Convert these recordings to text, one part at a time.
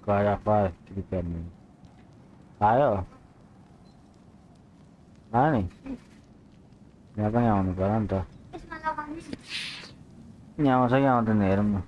गएर पर रिपेयरिङ आयो आयो नि यहाँ पनि आउनु पर्यो नि त यहाँ आउँछ कि आउँदैन हेरौँ न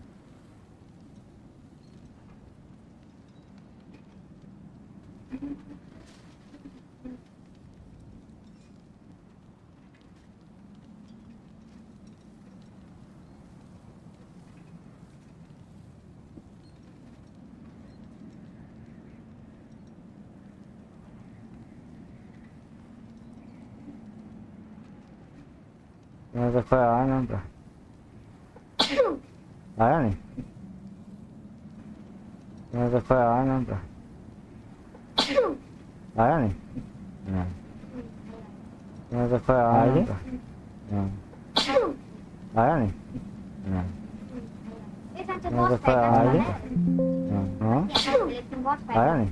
यहाँ त खै आएन नि त आयो नि यहाँ त खै आएन नि त आयो नि यहाँ त खै आएन नि त आयो नि यहाँ त खै आएन नि त आयो नि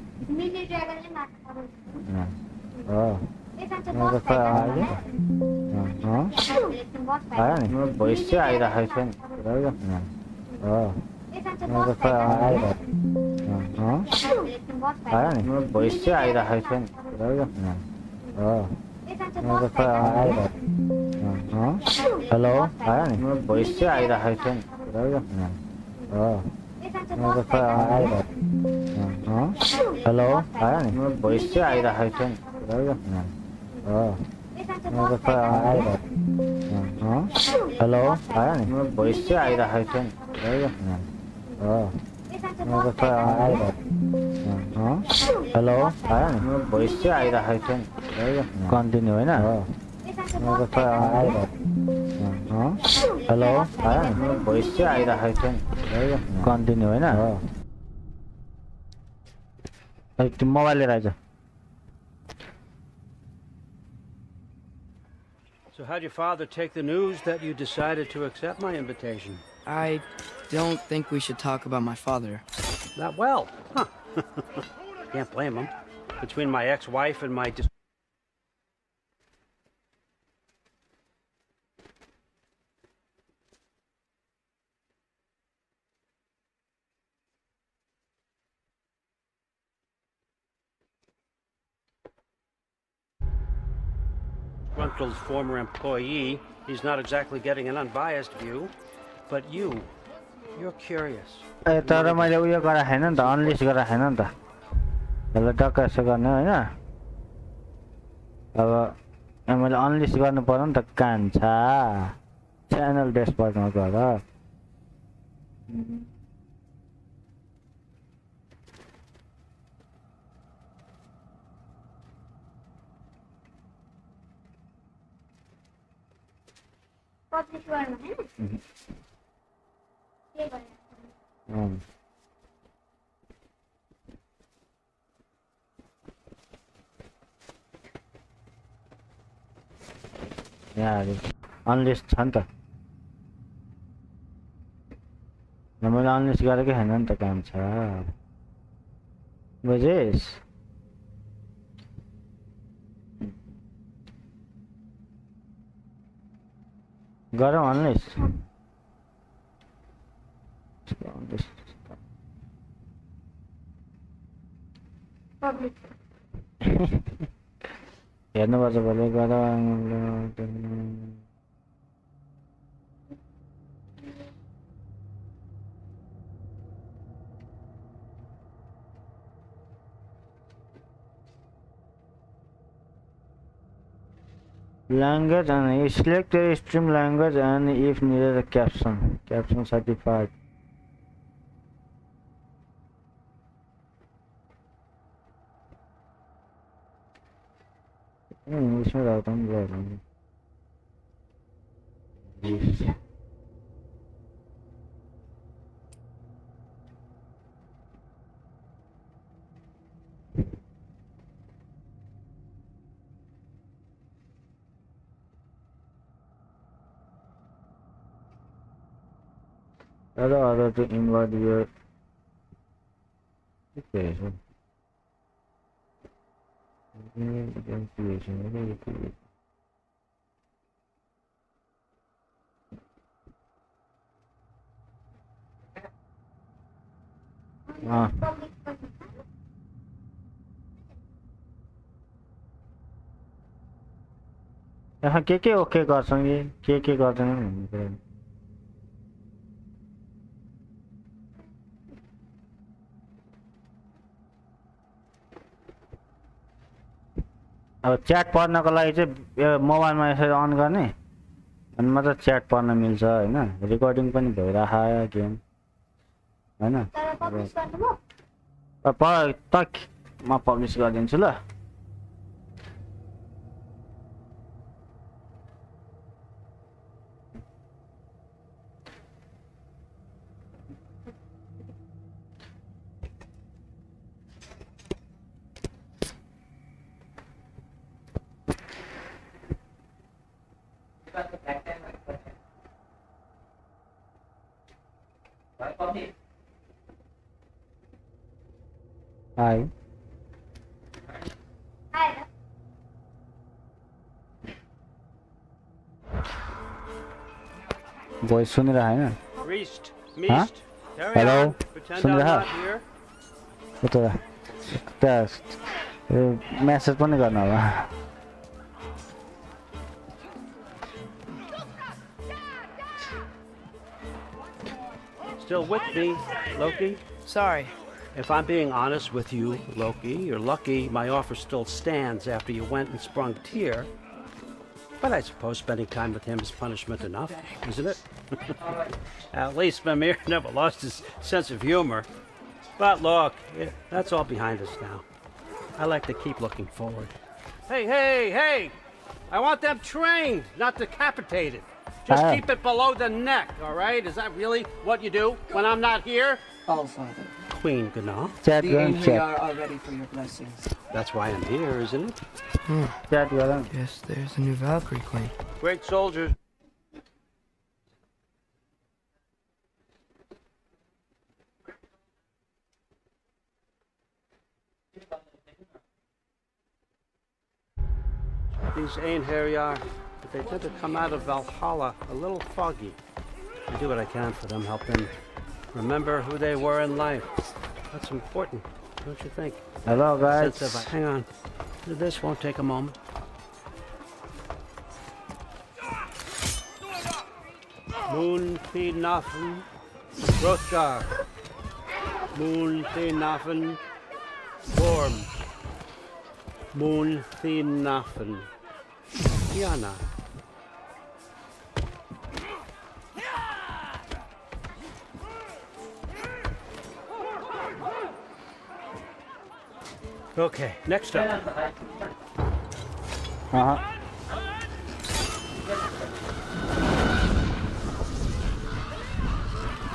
हो यहाँ त खै आएन नि आयो नि भोइस चाहिँ आइरहेको छ नि हो यहाँ त खै आयो आयो नि भोइस चाहिँ आइरहेको छ नि हो यहाँ त खै आयो हेलो आयो नि भोइस चाहिँ आइरहेको छ नि हो यहाँ त खै आयो हेलो आयो नि भोइस चाहिँ आइरहेको छ नि हो यहाँ त खै आयो हेलो आयो नि भोइस चाहिँ आइरहेको छ नि हो यहाँ त खै आयो हेलो आयो नि भोइस चाहिँ आइरहेको छ नि कन्टिन्यू होइन हो यहाँ त खै आयो हेलो आयो नि भोइस चाहिँ आइरहेको छ नि कन्टिन्यू होइन हो अलिक मोबाइल लिएर eyes So how'd your father take the news that you decided to accept my invitation? I don't think we should talk about my father. Not well. Huh. Can't blame him. Between my ex-wife and my disgruntled former employee, he's not exactly getting an unbiased view. But you're curious. तर मैले उयो गरा छैन नि त unlist गरा छैन नि त त्यसलाई टक्क यसो गर्ने होइन अब मैले अनलिस्ट गर्नु पर्यो नि त कान्छा च्यानल डेस्पटमा गएर पब्लिश गर्नु हैन के गर्नु यहाँ अनलिस्ट छ नि त मैले अनलिस्ट गरेकै छैन नि त काम छ बुझिस् गरौँ अनलिस्ट हेर्नुपर्छ भोलि गएर language and select your stream language and if needed a caption certified. English में रहता हूँ other to invert your equation. के ओके गर्छौँ के गर्दैनौँ भन्ने कुरा। अब च्याट पढ्नको लागि चाहिँ मोबाइलमा यसरी अन गर्ने अनि मात्र च्याट पढ्न मिल्छ हैन। रेकर्डिङ पनि भइराख्यो गेम हैन। तर पब्लिस गर्नुभयो? म पब्लिस गरिदिन्छु ल। हाय आएर voice सुनिरह Hahn. Priest, Huh? Meast, carry Hello? on. Pretend Sundar? I'm not here. त्यहाँ मेसेज पनि गर्न होला। Still with me, Loki? Sorry. If I'm being honest with you, Loki, you're lucky my offer still stands after you went and sprung Tyr. But I suppose spending time with him is punishment enough, isn't it? At least Mimir never lost his sense of humor. But look, that's all behind us now. I like to keep looking forward. Hey! I want them trained, not decapitated. Just keep it below the neck, all right? Is that really what you do when I'm not here? All, Father. Queen Gná. Chat The गरौँ chat. Einherjar are ready for your blessings. That's why I'm here, isn't it? Chat गरौँ। Guess there's a new Valkyrie queen. Great soldiers. These Einherjar, but they tend to come out of Valhalla a little foggy. I do what I can for them, help them remember who they were in life. That's important, don't you think? Hello guys. Sense of, hang on, this won't take a moment. Moon Nafen, Hrothgar. Moon Nafen, Gorm. Moon Nafen, Diana. Okay, next up.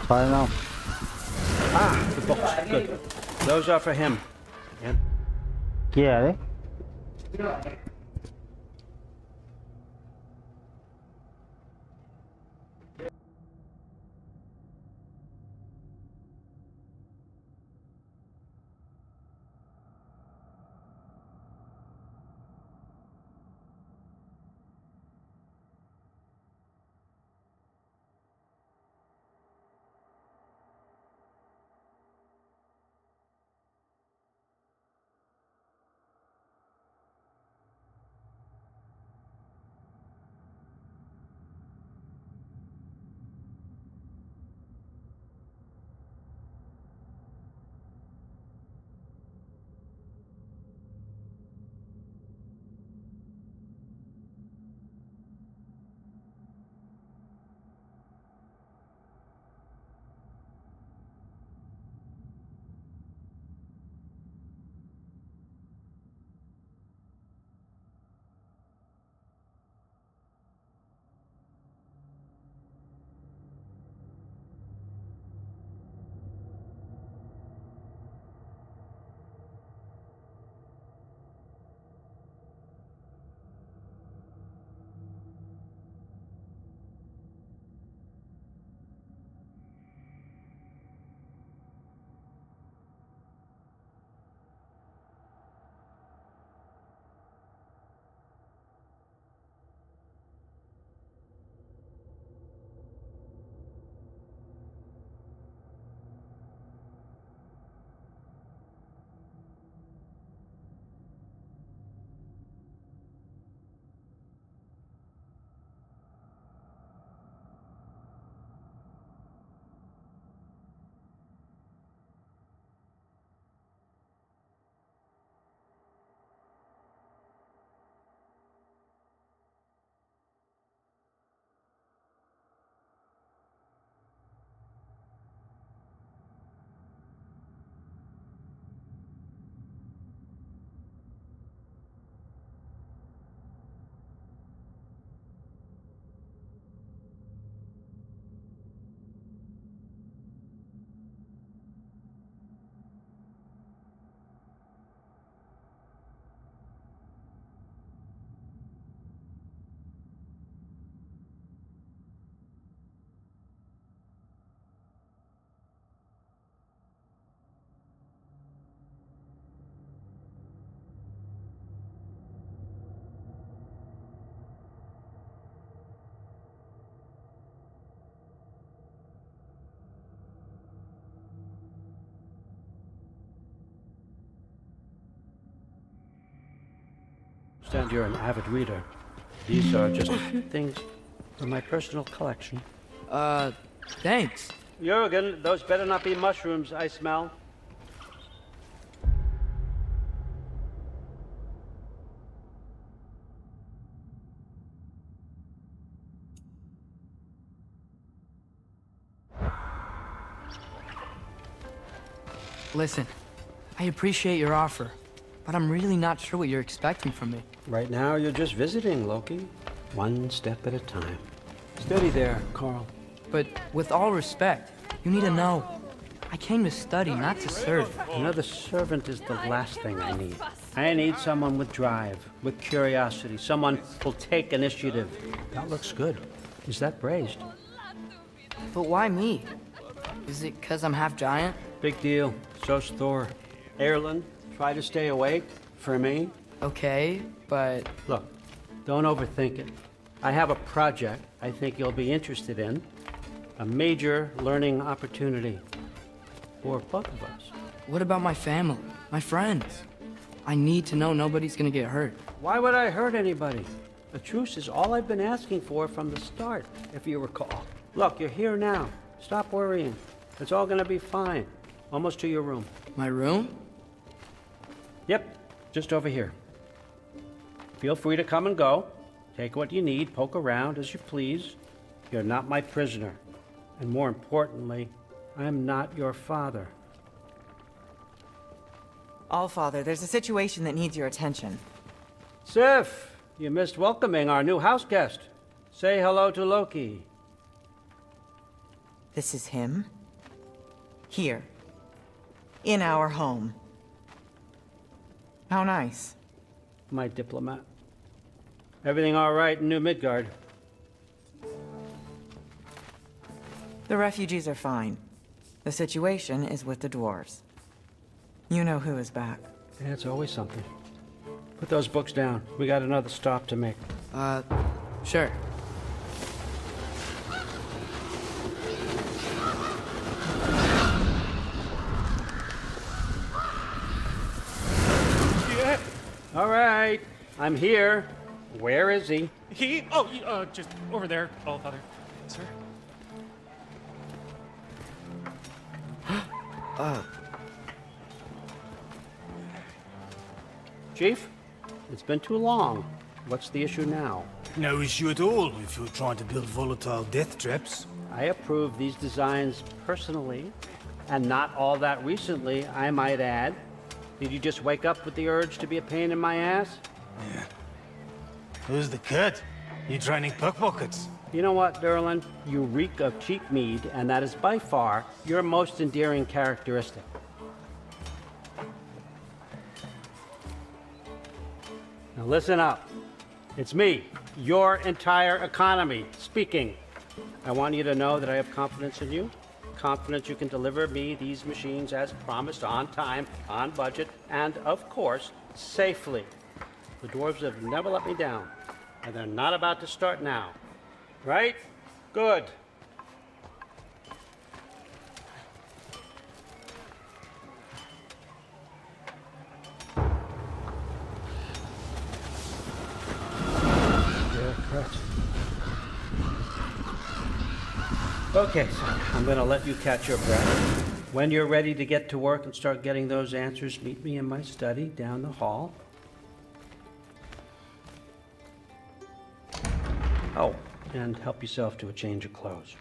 Fine now. The books, good. Those are for him. Yeah. के अरे? Understand you're an avid reader. These are just a few things from my personal collection. Thanks. Jurgen, those better not be mushrooms I smell. Listen, I appreciate your offer, but I'm really not sure what you're expecting from me. Right now, you're just visiting, Loki. One step at a time. Steady there, Carl. But with all respect, you need to know, I came to study, not to serve. Another servant is the last thing I need. I need someone with drive, with curiosity, someone who'll take initiative. That looks good. Is that braised? But why me? Is it 'cause I'm half giant? Big deal. So's Thor. Erlen, try to stay awake for me. Okay, but Look, don't overthink it. I have a project I think you'll be interested in. A major learning opportunity for both of us. what about my family, my friends? I need to know nobody's gonna get hurt. Why would I hurt anybody? A truce is all I've been asking for from the start, if you recall. Look, you're here now. Stop worrying. It's all gonna be fine. Almost to your room. My room? Yep, just over here. Feel free to come and go. Take what you need, poke around as you please. You're not my prisoner. And more importantly, I'm not your father. Allfather, there's a situation that needs your attention. Sif, you missed welcoming our new house guest. Say hello to Loki. This is him. Here. In our home. How nice. My diplomat. Everything all right in New Midgard? The refugees are fine. The situation is with the dwarves. You know who is back. Yeah, it's always something. Put those books down. We got another stop to make. Sure. All right, I'm here. Where is he? Just over there, Allfather. Sir? Chief, it's been too long. What's the issue now? No issue at all if you're trying to build volatile death traps. I approve these designs personally, and not all that recently, I might add. Did you just wake up with the urge to be a pain in my ass? Yeah. Who's the cut? You training pickpockets? You know what, Derlin? You reek of cheap mead, and that is by far your most endearing characteristic. Now listen up. It's me, your entire economy, speaking. I want you to know that I have confidence in you. Confidence you can deliver me these machines as promised, on time, on budget, and of course, safely. The dwarves have never let me down, and they're not about to start now. Right? Good. Okay, so I'm gonna let you catch your breath. When you're ready to get to work and start getting those answers, meet me in my study down the hall. Oh, and help yourself to a change of clothes.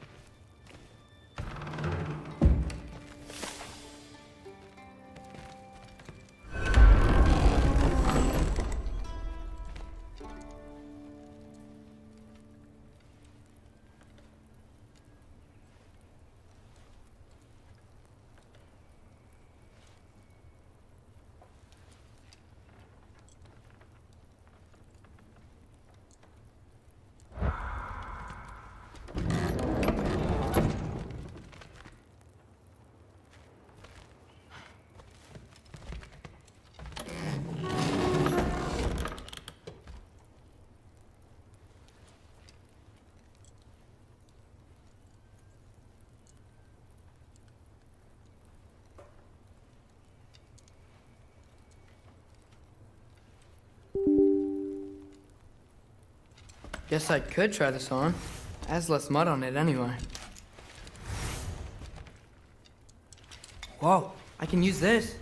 Guess I could try this on. Has less mud on it anyway. Whoa, I can use this.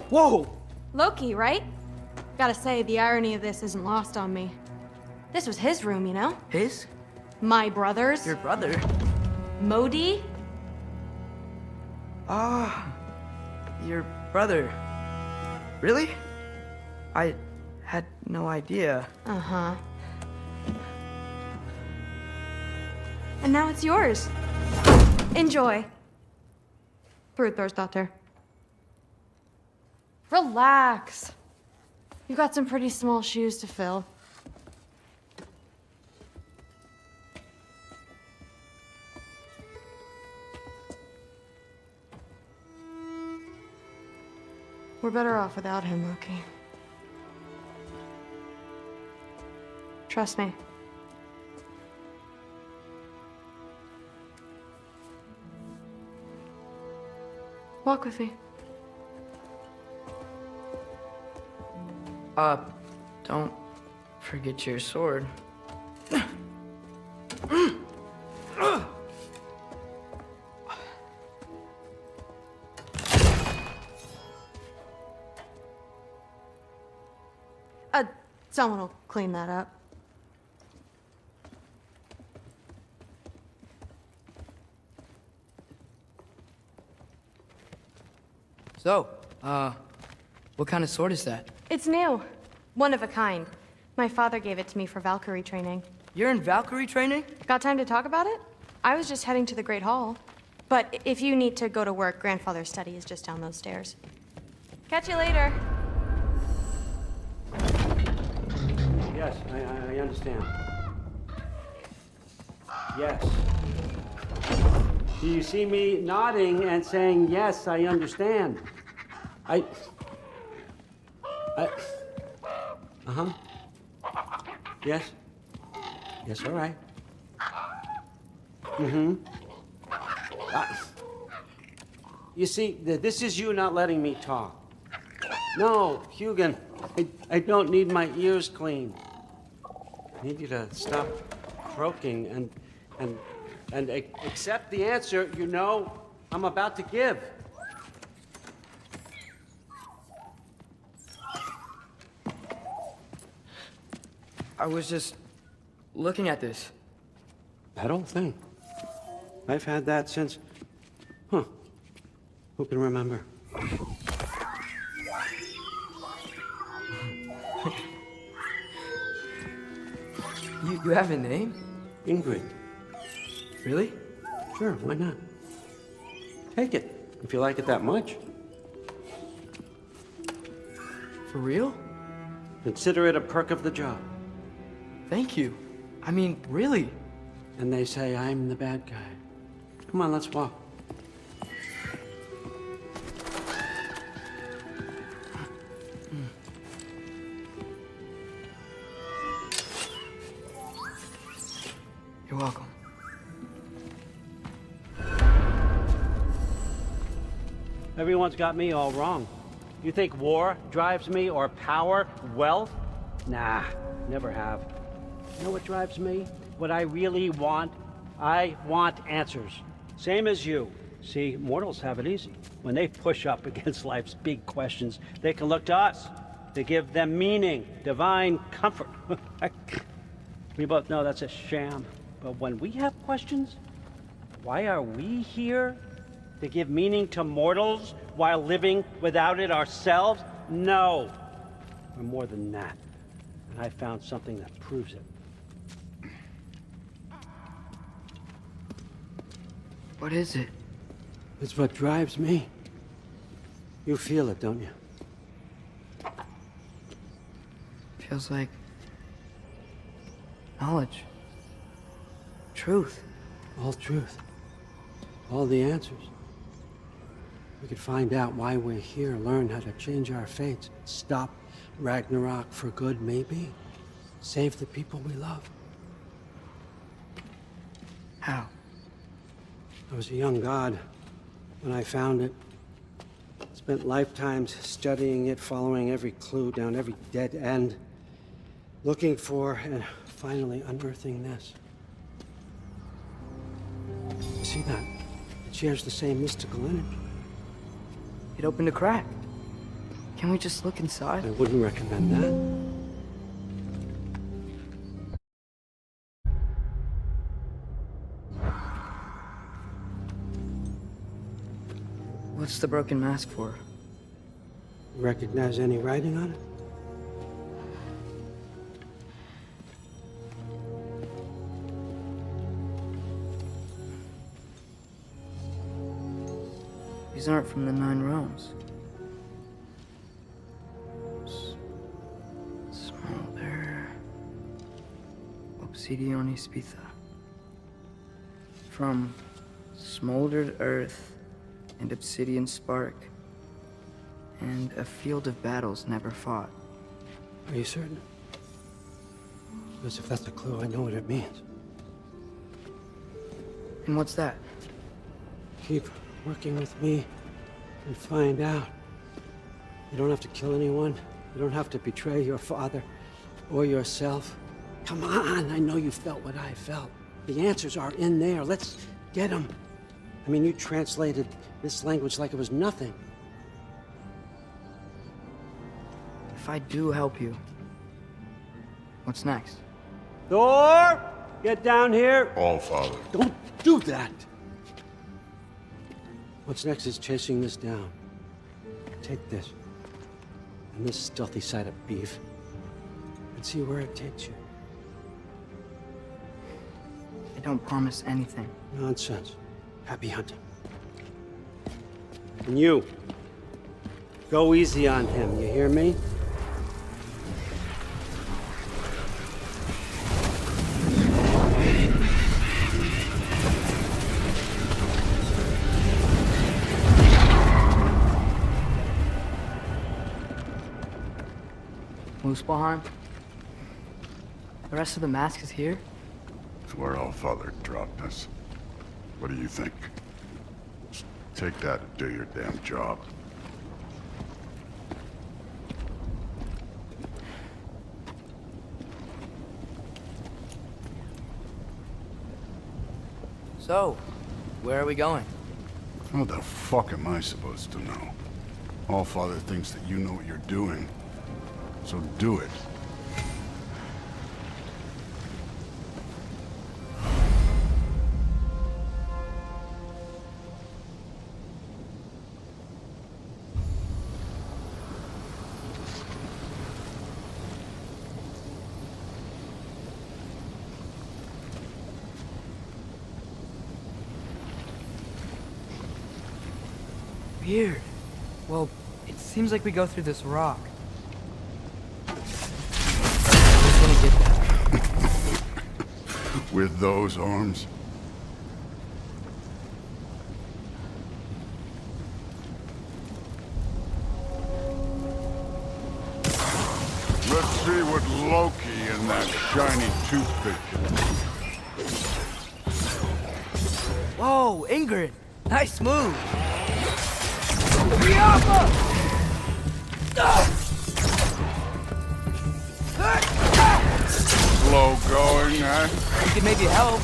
Whoa! Loki, right? Gotta say, the irony of this isn't lost on me. This was his room, you know? His? My brother's. Your brother? Modi? Ah, your brother. Really? I had no idea. Uh-huh. And now it's yours. Enjoy. Daughter. Relax. You've got some pretty small shoes to fill. We're better off without him, Loki. Trust me. Walk with me. Don't forget your sword. Someone will clean that up. So, what kind of sword is that? It's new. One of a kind. My father gave it to me for Valkyrie training. You're in Valkyrie training? Got time to talk about it? I was just heading to the Great Hall. But if you need to go to work, Grandfather's study is just down those stairs. Catch you later. Yes, I understand. Yes. Do you see me nodding and saying, yes, I understand? Uh-huh. Yes. Yes, all right. Mm-hmm. You see, this is you not letting me talk. No, Hugin, I don't need my ears cleaned. I need you to stop croaking and accept the answer you know I'm about to give. I was just looking at this. That old thing. I've had that since... Who can remember? You have a name? Ingrid. Really? Sure, why not? Take it, if you like it that much. For real? Consider it a perk of the job. Thank you. I mean, really. And they say I'm the bad guy. Come on, let's walk. You're welcome. Everyone's got me all wrong. You think war drives me, or power, wealth? Nah, never have. You know what drives me? What I really want? I want answers. Same as you. See, mortals have it easy. When they push up against life's big questions, they can look to us. They give them meaning, divine comfort. We both know that's a sham. But when we have questions, why are we here? To give meaning to mortals while living without it ourselves? No. We're more than that. And I found something that proves it. What is it? It's what drives me. You feel it, don't you? Feels like knowledge. Truth. All truth. All the answers. We could find out why we're here, learn how to change our fates, stop Ragnarok for good, maybe. Save the people we love. How? I was a young god when I found it. Spent lifetimes studying it, following every clue down every dead end, looking for and finally unearthing this. You see that? It shares the same mystical energy. It opened a crack. Can we just look inside? I wouldn't recommend that. What's the broken mask for? Recognize any writing on it? These aren't from the Nine Realms. Smolder. Obsidione Spitha. From smoldered earth and obsidian spark, and a field of battles never fought. Are you certain? Because if that's a clue, I know what it means. And what's that? Keep working with me and find out. You don't have to kill anyone. You don't have to betray your father or yourself. Come on, I know you felt what I felt. The answers are in there. Let's get them. I mean, you translated this language like it was nothing. If I do help you, what's next? Thor! Get down here! All Father. Don't do that! What's next is chasing this down. Take this, and this stealthy side of beef, and see where it takes you. I don't promise anything. Nonsense. Happy hunting. And you, go easy on him, you hear me? Muspelheim? The rest of the mask is here? It's where All Father dropped us. What do you think? Just take that and do your damn job. So, where are we going? How the fuck am I supposed to know? All Father thinks that you know what you're doing. So do it. Weird. Well, it seems like we go through this rock. Who's gonna get that? With those arms? Let's see what Loki and that shiny toothpick can do. Whoa, Ingrid! Nice move! Slow going, huh? You could maybe help.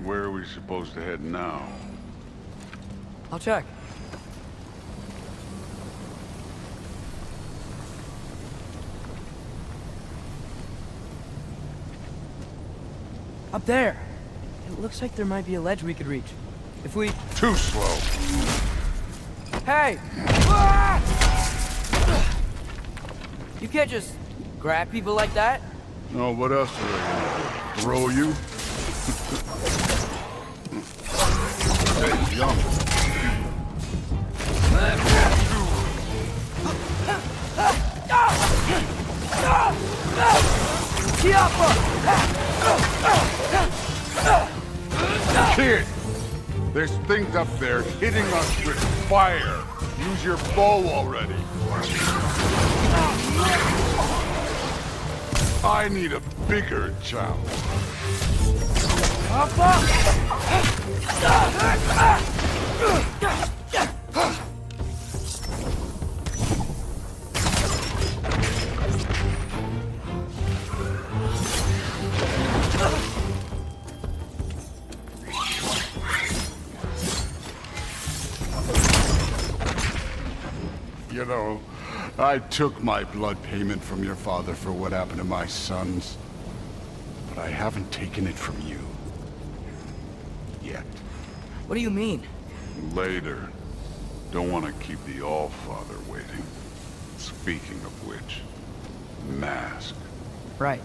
Where are we supposed to head now? I'll check. Up there. It looks like there might be a ledge we could reach. If we... Too slow. Hey! You can't just grab people like that. Oh, what else are they gonna do? Throw you? young. Kid, there's things up there hitting us with fire. Use your bow already. I need a bigger challenge. You know, I took my blood payment from your father for what happened to my sons. But I haven't taken it from you. Yet. What do you mean? Later. Don't want to keep the All-Father waiting. Speaking of which, mask. Right.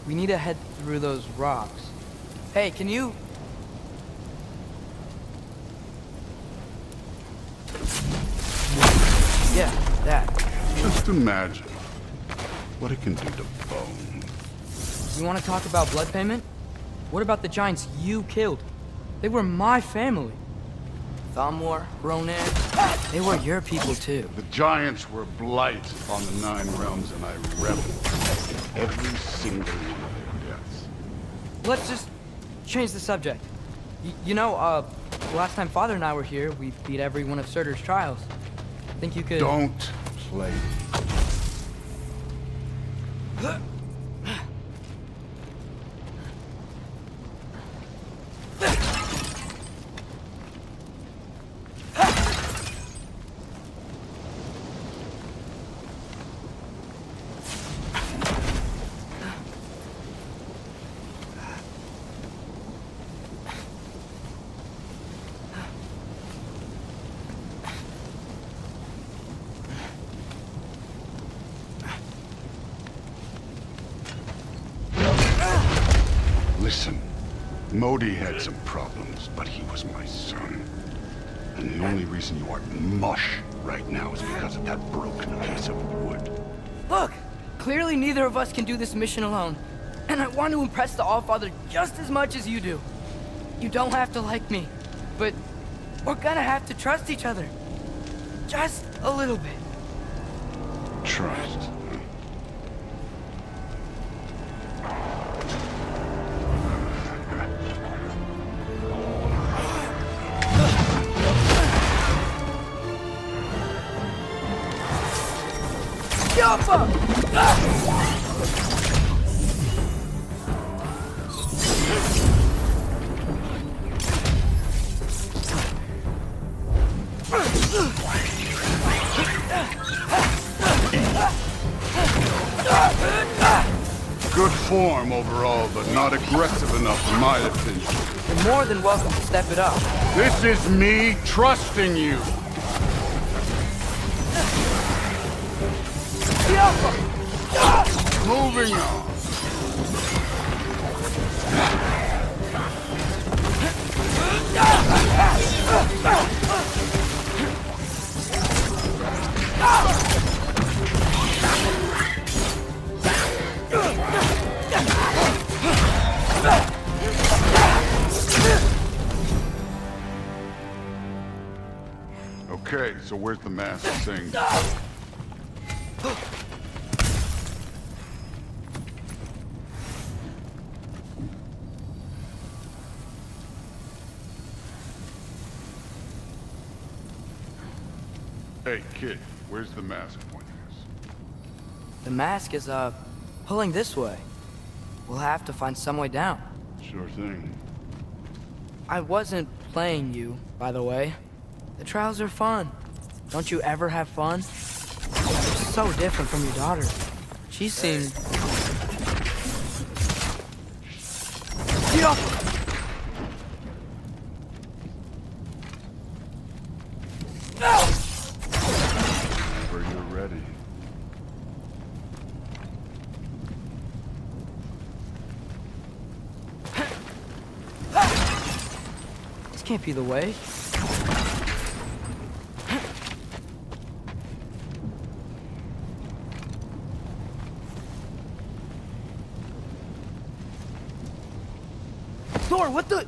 We need to head through those rocks. Hey, can you... Yeah, that. Just imagine what it can do to bone. You want to talk about blood payment? What about the giants you killed? They were my family. Thamor, Ronan, they were your people too. The giants were blight on the Nine Realms, and I reveled every single one of their deaths. Let's just change the subject. You know, last time Father and I were here, we beat every one of Surtur's trials. Think you could... Don't play. Listen, Modi had some problems, but he was my son. And the only reason you are mush right now is because of that broken piece of wood. Look! Clearly neither of us can do this mission alone. And I want to impress the All-Father just as much as you do. You don't have to like me, but we're gonna have to trust each other. Just a little bit. Trust. Good form overall, but not aggressive enough in my opinion. You're more than welcome to step it up. This is me trusting you. Moving on. Okay, so where's the mask thing? Hey, kid, where's the mask pointing us? The mask is, pulling this way. We'll have to find some way down. Sure thing. I wasn't playing you, by the way. The trials are fun. Don't you ever have fun? You're so different from your daughter. She seemed... Whenever you're ready. can't be the way. Thor, what the?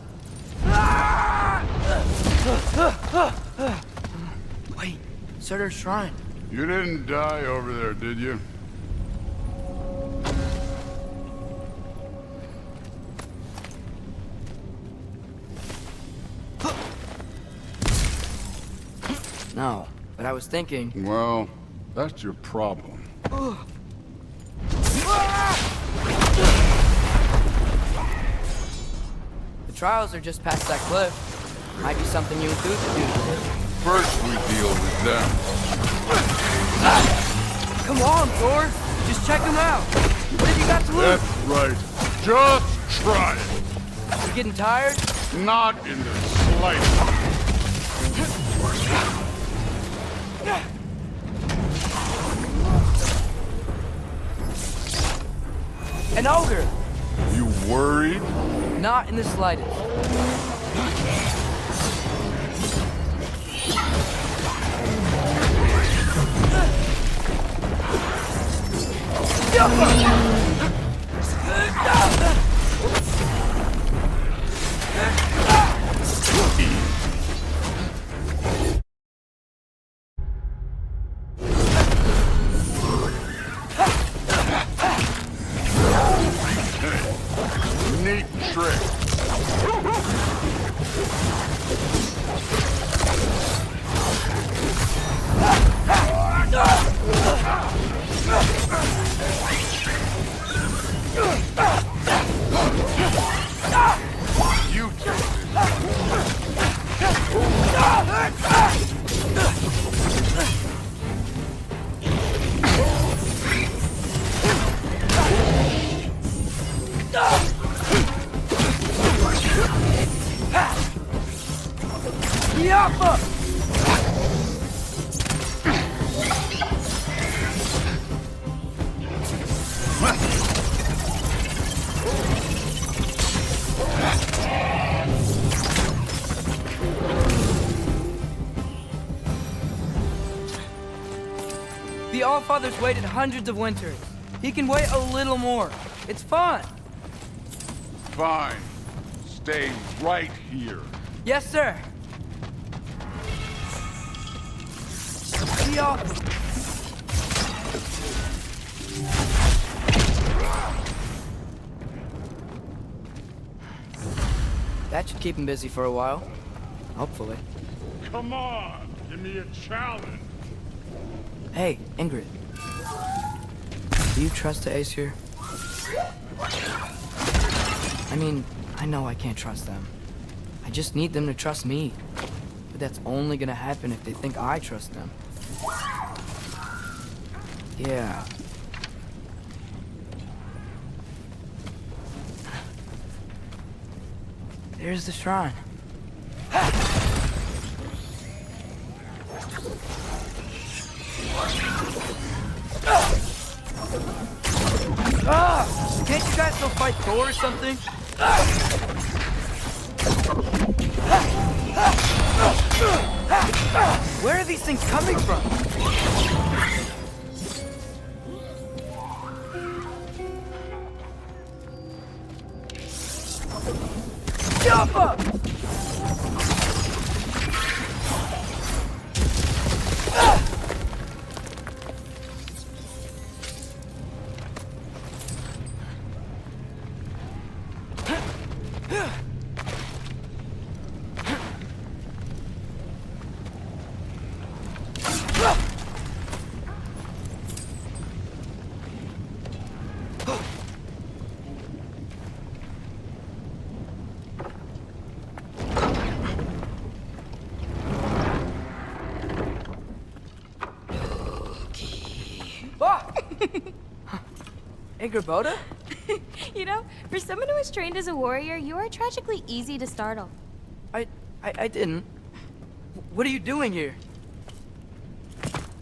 Wait, Surtur's shrine. You didn't die over there, did you? No, but I was thinking. Well, that's your problem. The trials are just past that cliff. Might be something you and Dude could do today. First, we deal with them. Come on, Thor! Just check them out! What have you got to lose? That's right. Just try it. You getting tired? Not in the slightest. An ogre! You worried? Not in the slightest. Neat trick. You take The Allfather's waited hundreds of winters. He can wait a little more. It's fun. Fine. Stay right here. Yes, sir. The All... That should keep him busy for a while. Hopefully. Come on. Give me a challenge. Hey, Ingrid. Do you trust the Aesir? I mean, I know I can't trust them. I just need them to trust me. But that's only gonna happen if they think I trust them. Yeah. There's the shrine. Can't you guys go fight Thor or something? Where are these things coming from? Jump up! Ingrid? You know, for someone who was trained as a warrior, you are tragically easy to startle. I didn't. What are you doing here?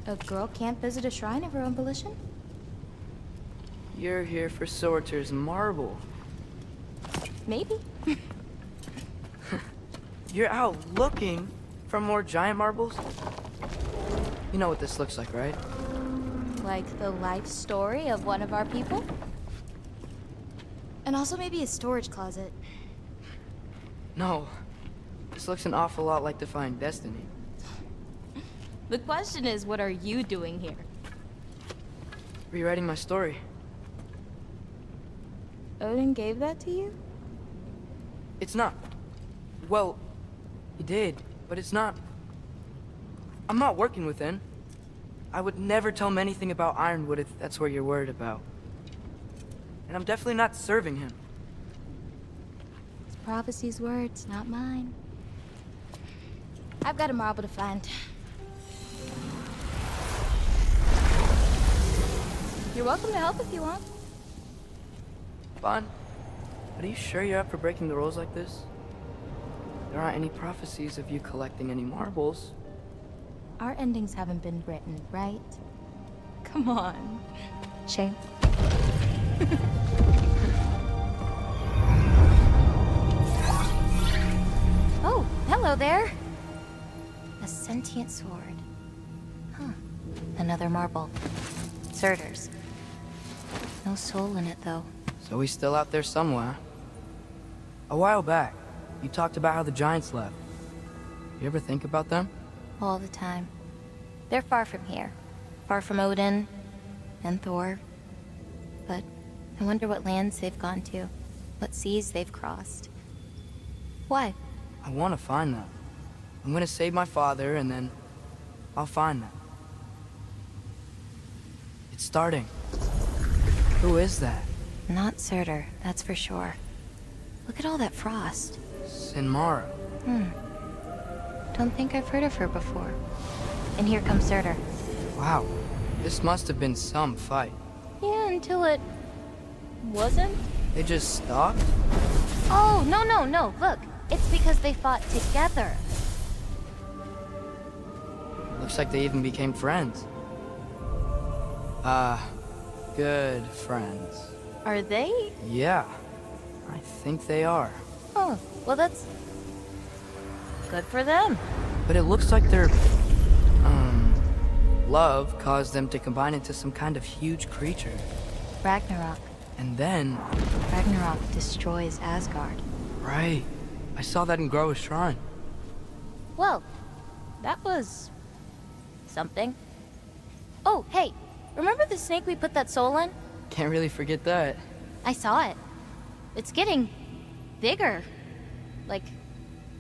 A girl can't visit a shrine of her own volition? You're here for Surtur's marble. Maybe. You're out looking for more giant marbles? You know what this looks like, right? Like the life story of one of our people? And also maybe a storage closet. No. This looks an awful lot like Defying Destiny. The question is, what are you doing here? Rewriting my story. Odin gave that to you? It's not. Well, he did, but it's not. I'm not working with him. I would never tell him anything about Ironwood if that's what you're worried about. And I'm definitely not serving him. It's Prophecy's words, not mine. I've got a marble to find. You're welcome to help if you want. Bon, but are you sure you're up for breaking the rules like this? There aren't any prophecies of you collecting any marbles. Our endings haven't been written, right? Come on. Shame. Oh, hello there. A sentient sword. Huh. Another marble. Surtur's. No soul in it, though. So he's still out there somewhere. A while back, you talked about how the giants left. You ever think about them? All the time. They're far from here. Far from Odin and Thor. But I wonder what lands they've gone to. What seas they've crossed. Why? I want to find them. I'm gonna save my father, and then I'll find them. It's starting. Who is that? Not Surtur, that's for sure. Look at all that frost. Sinmara. Don't think I've heard of her before. And here comes Surtur. Wow. This must have been some fight. Yeah, until it... wasn't? They just stopped? Oh, no. Look, it's because they fought together. Looks like they even became friends. Good friends. Are they? Yeah, I think they are. Oh, well that's... good for them. But it looks like their, love caused them to combine into some kind of huge creature. Ragnarok. And then... Ragnarok destroys Asgard. Right. I saw that in Groa's shrine. Well, that was... something. Oh, hey, remember the snake we put that soul in? Can't really forget that. I saw it. It's getting... bigger. Like,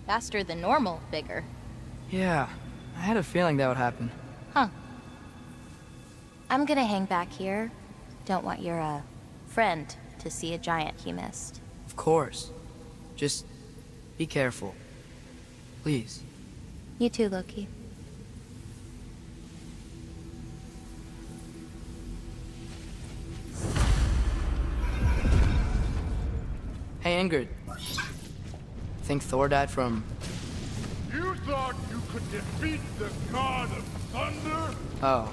faster than normal bigger. Yeah, I had a feeling that would happen. Huh. I'm gonna hang back here. Don't want your, friend to see a giant he missed. Of course. Just be careful. Please. You too, Loki. Hey, Ingrid. Think Thor died from... You thought you could defeat the god of thunder? Oh.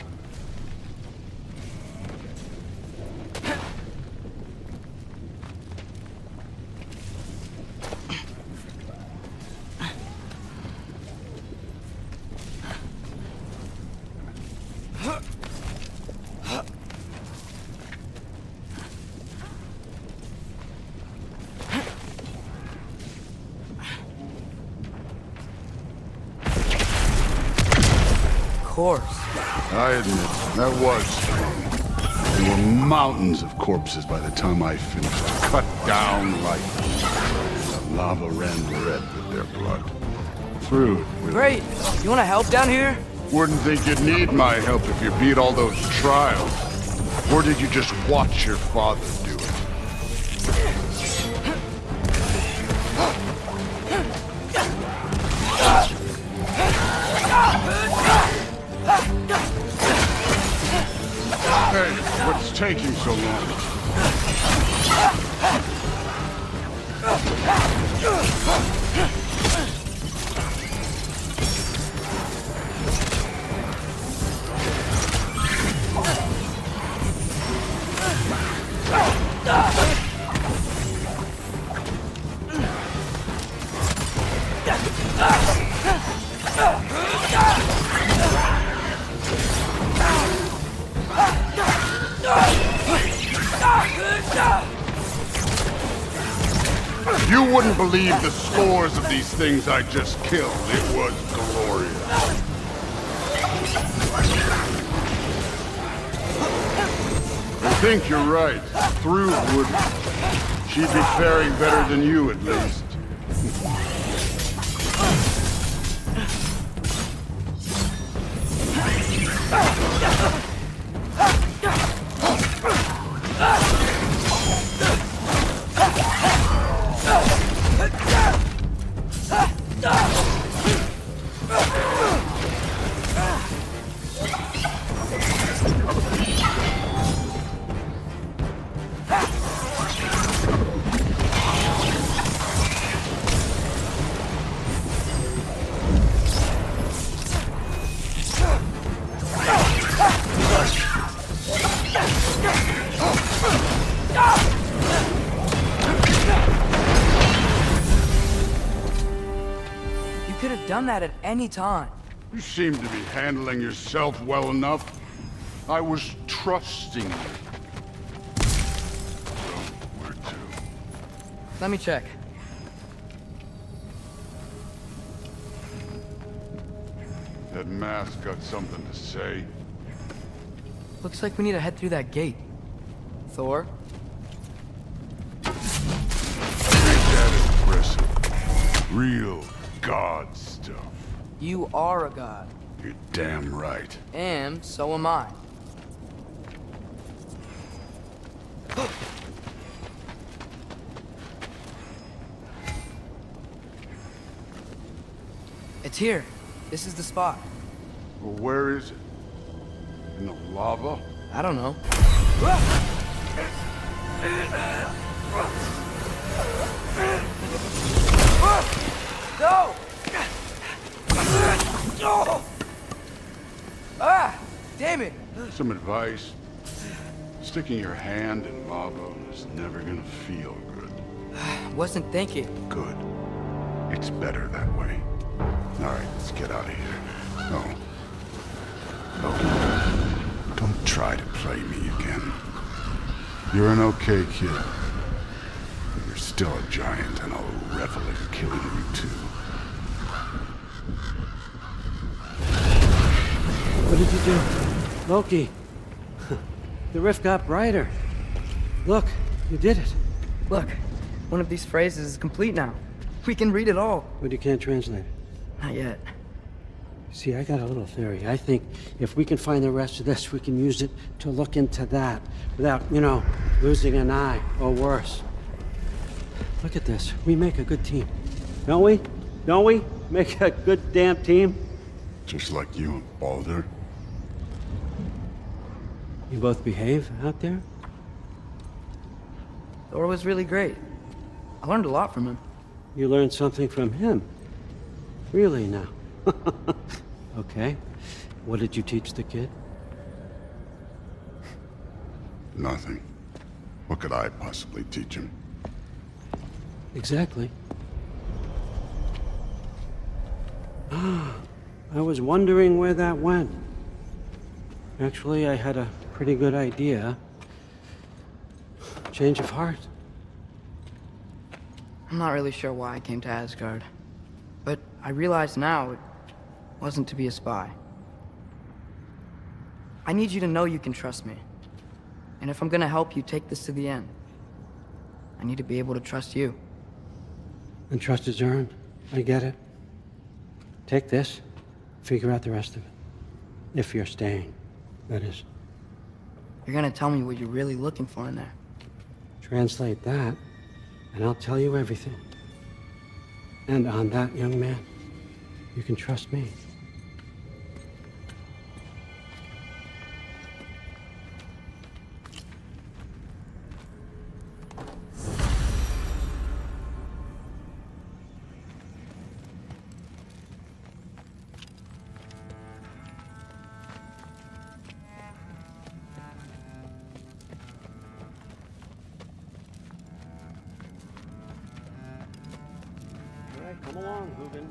Course. I admit, that was strange. There were mountains of corpses by the time I finished, cut down like the lava ran red with their blood. Through. Great. You want to help down here? Wouldn't think you'd need my help if you beat all those trials. Or did you just watch your father do it? Hey, what's taking so long? You wouldn't believe the scores of these things I just killed. It was glorious. I think you're right. Through would... She'd be faring better than you, at least. You could have done that at any time. You seem to be handling yourself well enough. I was trusting you. So, where to? Let me check. That mask got something to say. Looks like we need to head through that gate. Thor? Ain't that impressive? Real god stuff. You are a god. You're damn right. And so am I. It's here. This is the spot. Well, where is it? In the lava? I don't know. No! Ah! Damn it! Some advice. Sticking your hand in lava is never gonna feel good. Wasn't thinking. Good. It's better that way. Alright, let's get out of here. Oh. Oh. Don't try to play me again. You're an okay kid. But you're still a giant, and I'll revel in killing you too. What did you do? Loki. The rift got brighter. Look, you did it. Look, one of these phrases is complete now. We can read it all. But you can't translate it. Not yet. See, I got a little theory. I think if we can find the rest of this, we can use it to look into that without, losing an eye or worse. Look at this. We make a good team. Don't we? Don't we? Make a good damn team? Just like you and Baldur. You both behave out there? Thor was really great. I learned a lot from him. You learned something from him? Really now? Okay. What did you teach the kid? Nothing. What could I possibly teach him? Exactly. I was wondering where that went. Actually, I had a pretty good idea. Change of heart. I'm not really sure why I came to Asgard. But I realize now it wasn't to be a spy. I need you to know you can trust me. And if I'm gonna help you take this to the end, I need to be able to trust you. And trust is earned. I get it. Take this, figure out the rest of it. If you're staying, that is. You're gonna tell me what you're really looking for in there. Translate that, and I'll tell you everything. And on that, young man, you can trust me. Come along, Hugin.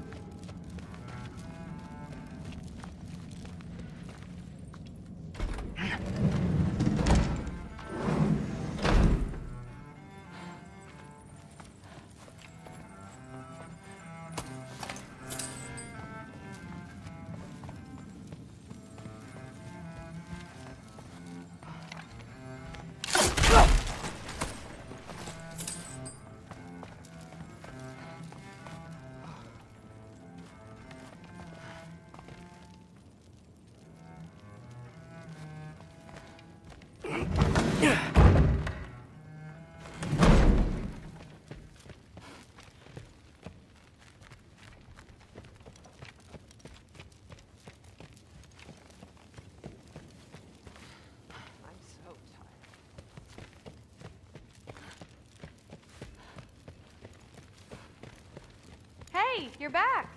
Hey, you're back.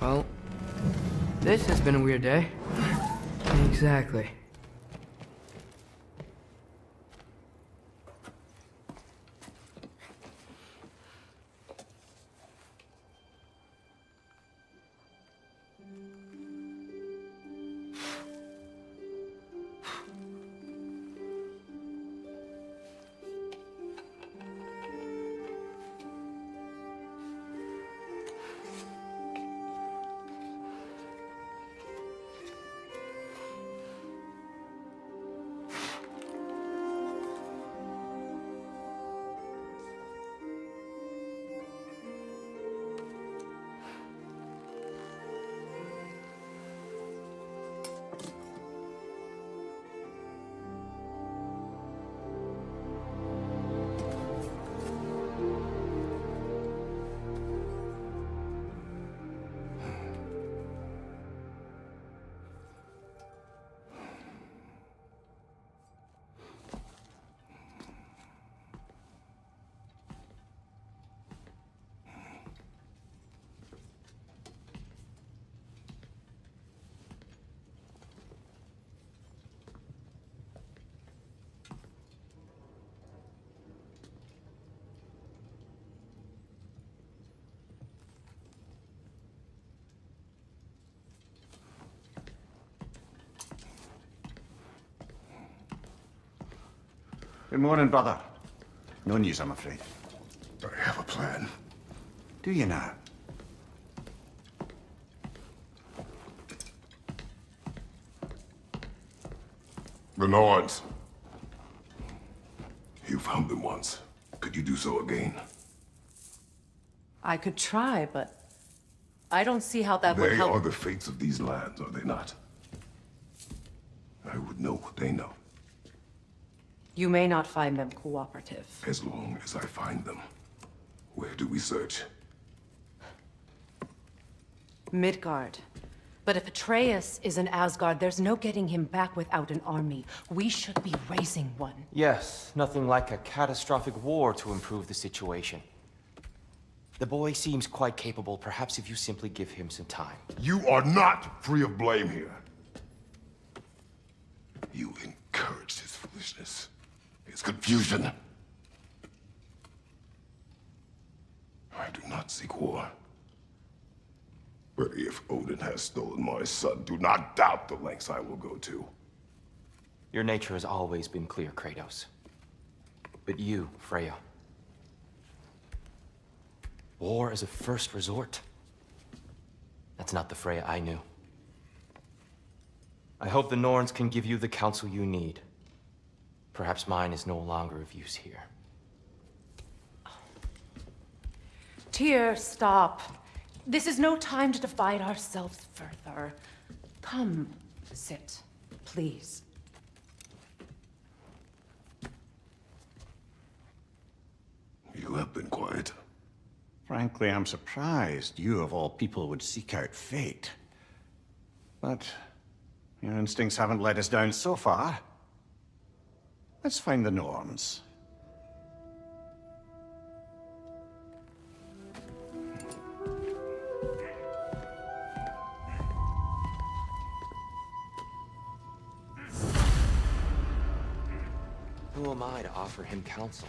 Well, this has been a weird day. Exactly. Good morning, brother. No news, I'm afraid. I have a plan. Do you now? The Norns. You found them once. Could you do so again? I could try, but I don't see how that would They help. are the fates of these lands, are they not? I would know what they know, You may not find them cooperative. as long as I find them. Where do we search? Midgard. But if Atreus is in Asgard, there's no getting him back without an army. We should be raising one. Yes, nothing like a catastrophic war to improve the situation. The boy seems quite capable. Perhaps if you simply give him some time. You are not free of blame here. You encouraged his foolishness, his confusion. I do not seek war. But if Odin has stolen my son, do not doubt the lengths I will go to. Your nature has always been clear, Kratos. But you, Freya. War is a first resort. That's not the Freya I knew. I hope the Norns can give you the counsel you need. Perhaps mine is no longer of use here. Tyr, stop. This is no time to divide ourselves further. Come, sit, please. You have been quiet. Frankly, I'm surprised you, of all people, would seek out fate. But your instincts haven't let us down so far. Let's find the Norns. Who am I to offer him counsel?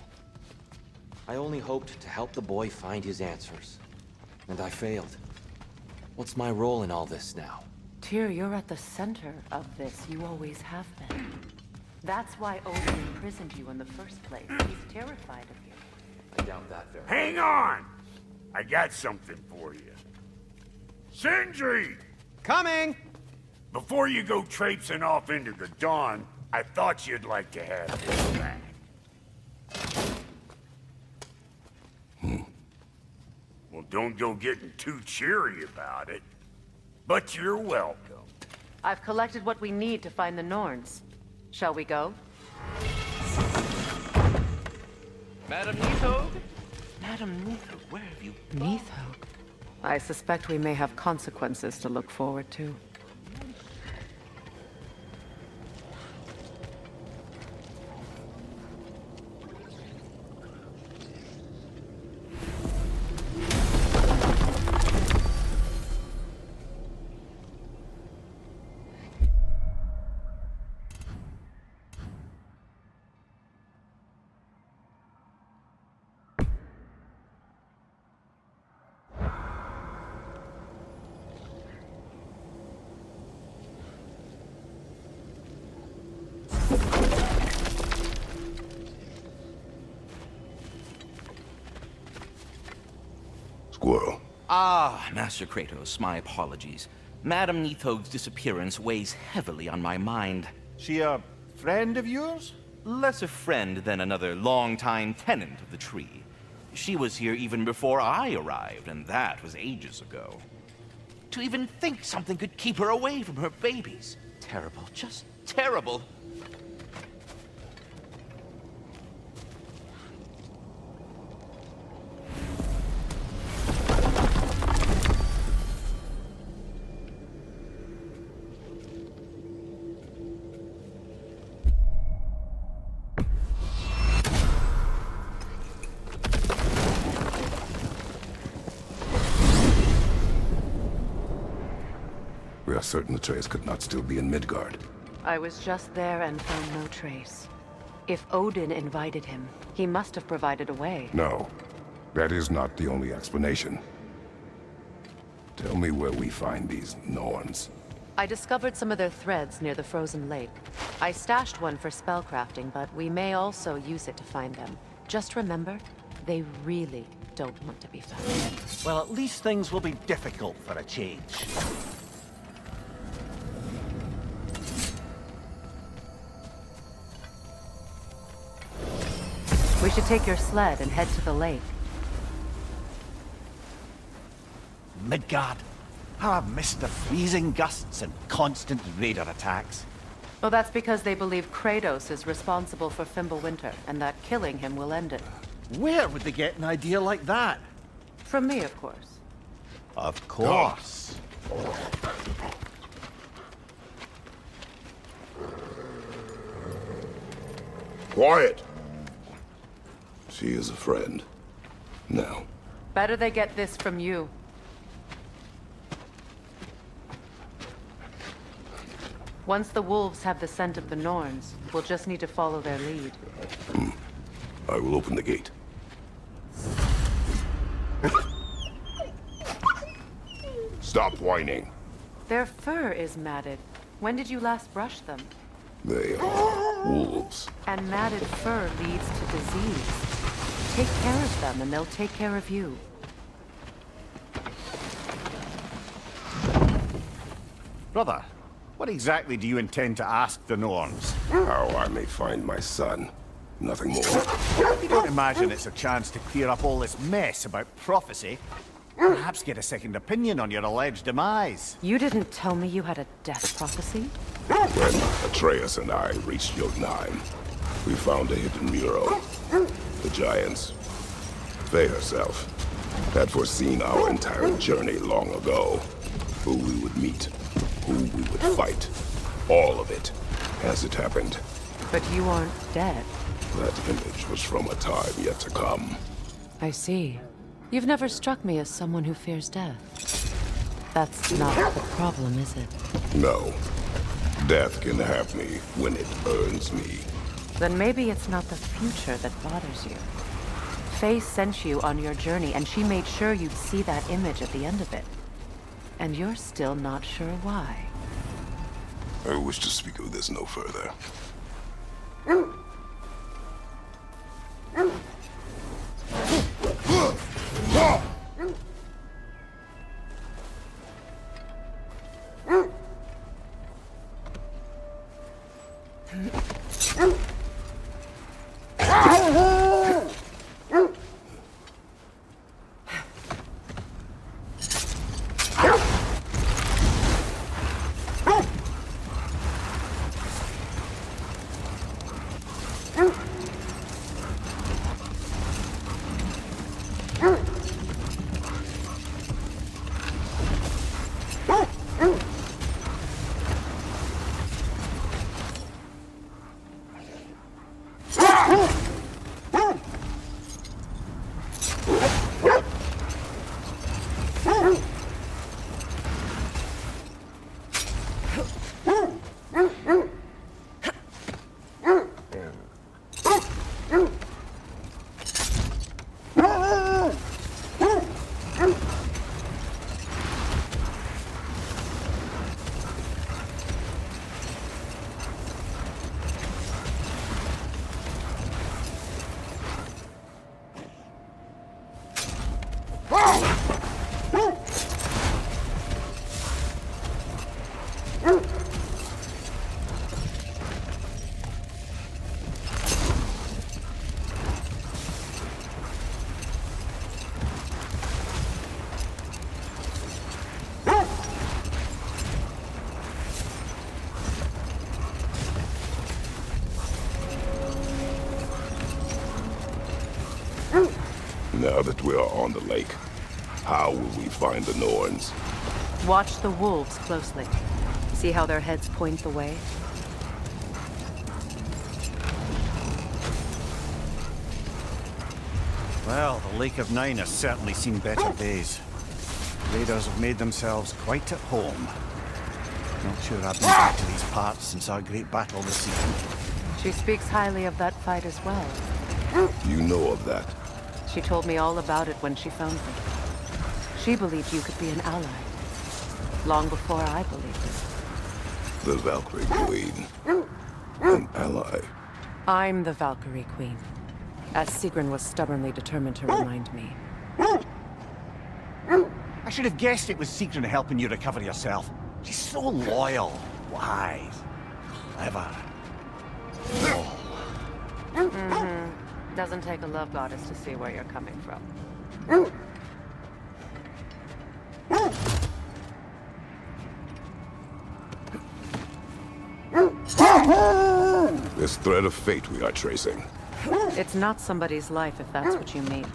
I only hoped to help the boy find his answers. And I failed. What's my role in all this now? Tyr, you're at the center of this. You always have been. That's why Odin imprisoned you in the first place. He's terrified of you. I doubt that very much. Hang on! I got something for you. Sindri! Coming! Before you go traipsing off into the dawn, I thought you'd like to have this back. Well, don't go getting too cheery about it. But you're welcome. I've collected what we need to find the Norns. Shall we go? Madam Neathog? Madam Neathog, where have you gone? Neathog? I suspect we may have consequences to look forward to. Squirrel. Ah, Master Kratos, my apologies. Madam Neathog's disappearance weighs heavily on my mind. She a friend of yours? Less a friend than another longtime tenant of the tree. She was here even before I arrived, and that was ages ago. To even think something could keep her away from her babies. Terrible, just terrible. We are certain Atreus could not still be in Midgard. I was just there and found no trace. If Odin invited him, he must have provided a way. No, that is not the only explanation. Tell me where we find these Norns. I discovered some of their threads near the frozen lake. I stashed one for spellcrafting, but we may also use it to find them. Just remember, they really don't want to be found. Well, at least things will be difficult for a change. We should take your sled and head to the lake. Midgard. How I've missed the freezing gusts and constant raider attacks. Well, that's because they believe Kratos is responsible for Fimbulwinter, and that killing him will end it. Where would they get an idea like that? From me, of course. Of course. Quiet! She is a friend. Now. Better they get this from you. Once the wolves have the scent of the Norns, we'll just need to follow their lead. I will open the gate. Stop whining. Their fur is matted. When did you last brush them? They are wolves. And matted fur leads to disease. Take care of them, and they'll take care of you. Brother, what exactly do you intend to ask the Norns? How I may find my son. Nothing more. You don't imagine it's a chance to clear up all this mess about prophecy? Perhaps get a second opinion on your alleged demise. You didn't tell me you had a death prophecy? When Atreus and I reached Jotunheim, we found a hidden mural. The giants, they herself, had foreseen our entire journey long ago. Who we would meet, who we would fight. All of it, as it happened. But you aren't dead. That image was from a time yet to come. I see. You've never struck me as someone who fears death. That's not the problem, is it? No. Death can have me when it earns me. Then maybe it's not the future that bothers you. Faye sent you on your journey, and she made sure you'd see that image at the end of it. And you're still not sure why. I wish to speak of this no further. Now that we are on the lake, how will we find the Norns? Watch the wolves closely. See how their heads point the way? Well, the Lake of Nine has certainly seen better days. Raiders have made themselves quite at home. Not sure I've been back to these parts since our great battle this season. She speaks highly of that fight as well. You know of that? She told me all about it when she found me. She believed you could be an ally. Long before I believed it. The Valkyrie Queen. An ally. I'm the Valkyrie Queen, as Sigrun was stubbornly determined to remind me. I should have guessed it was Sigrun helping you recover yourself. She's so loyal, wise, clever. Doesn't take a love goddess to see where you're coming from. This thread of fate we are tracing. It's not somebody's life, if that's what you mean.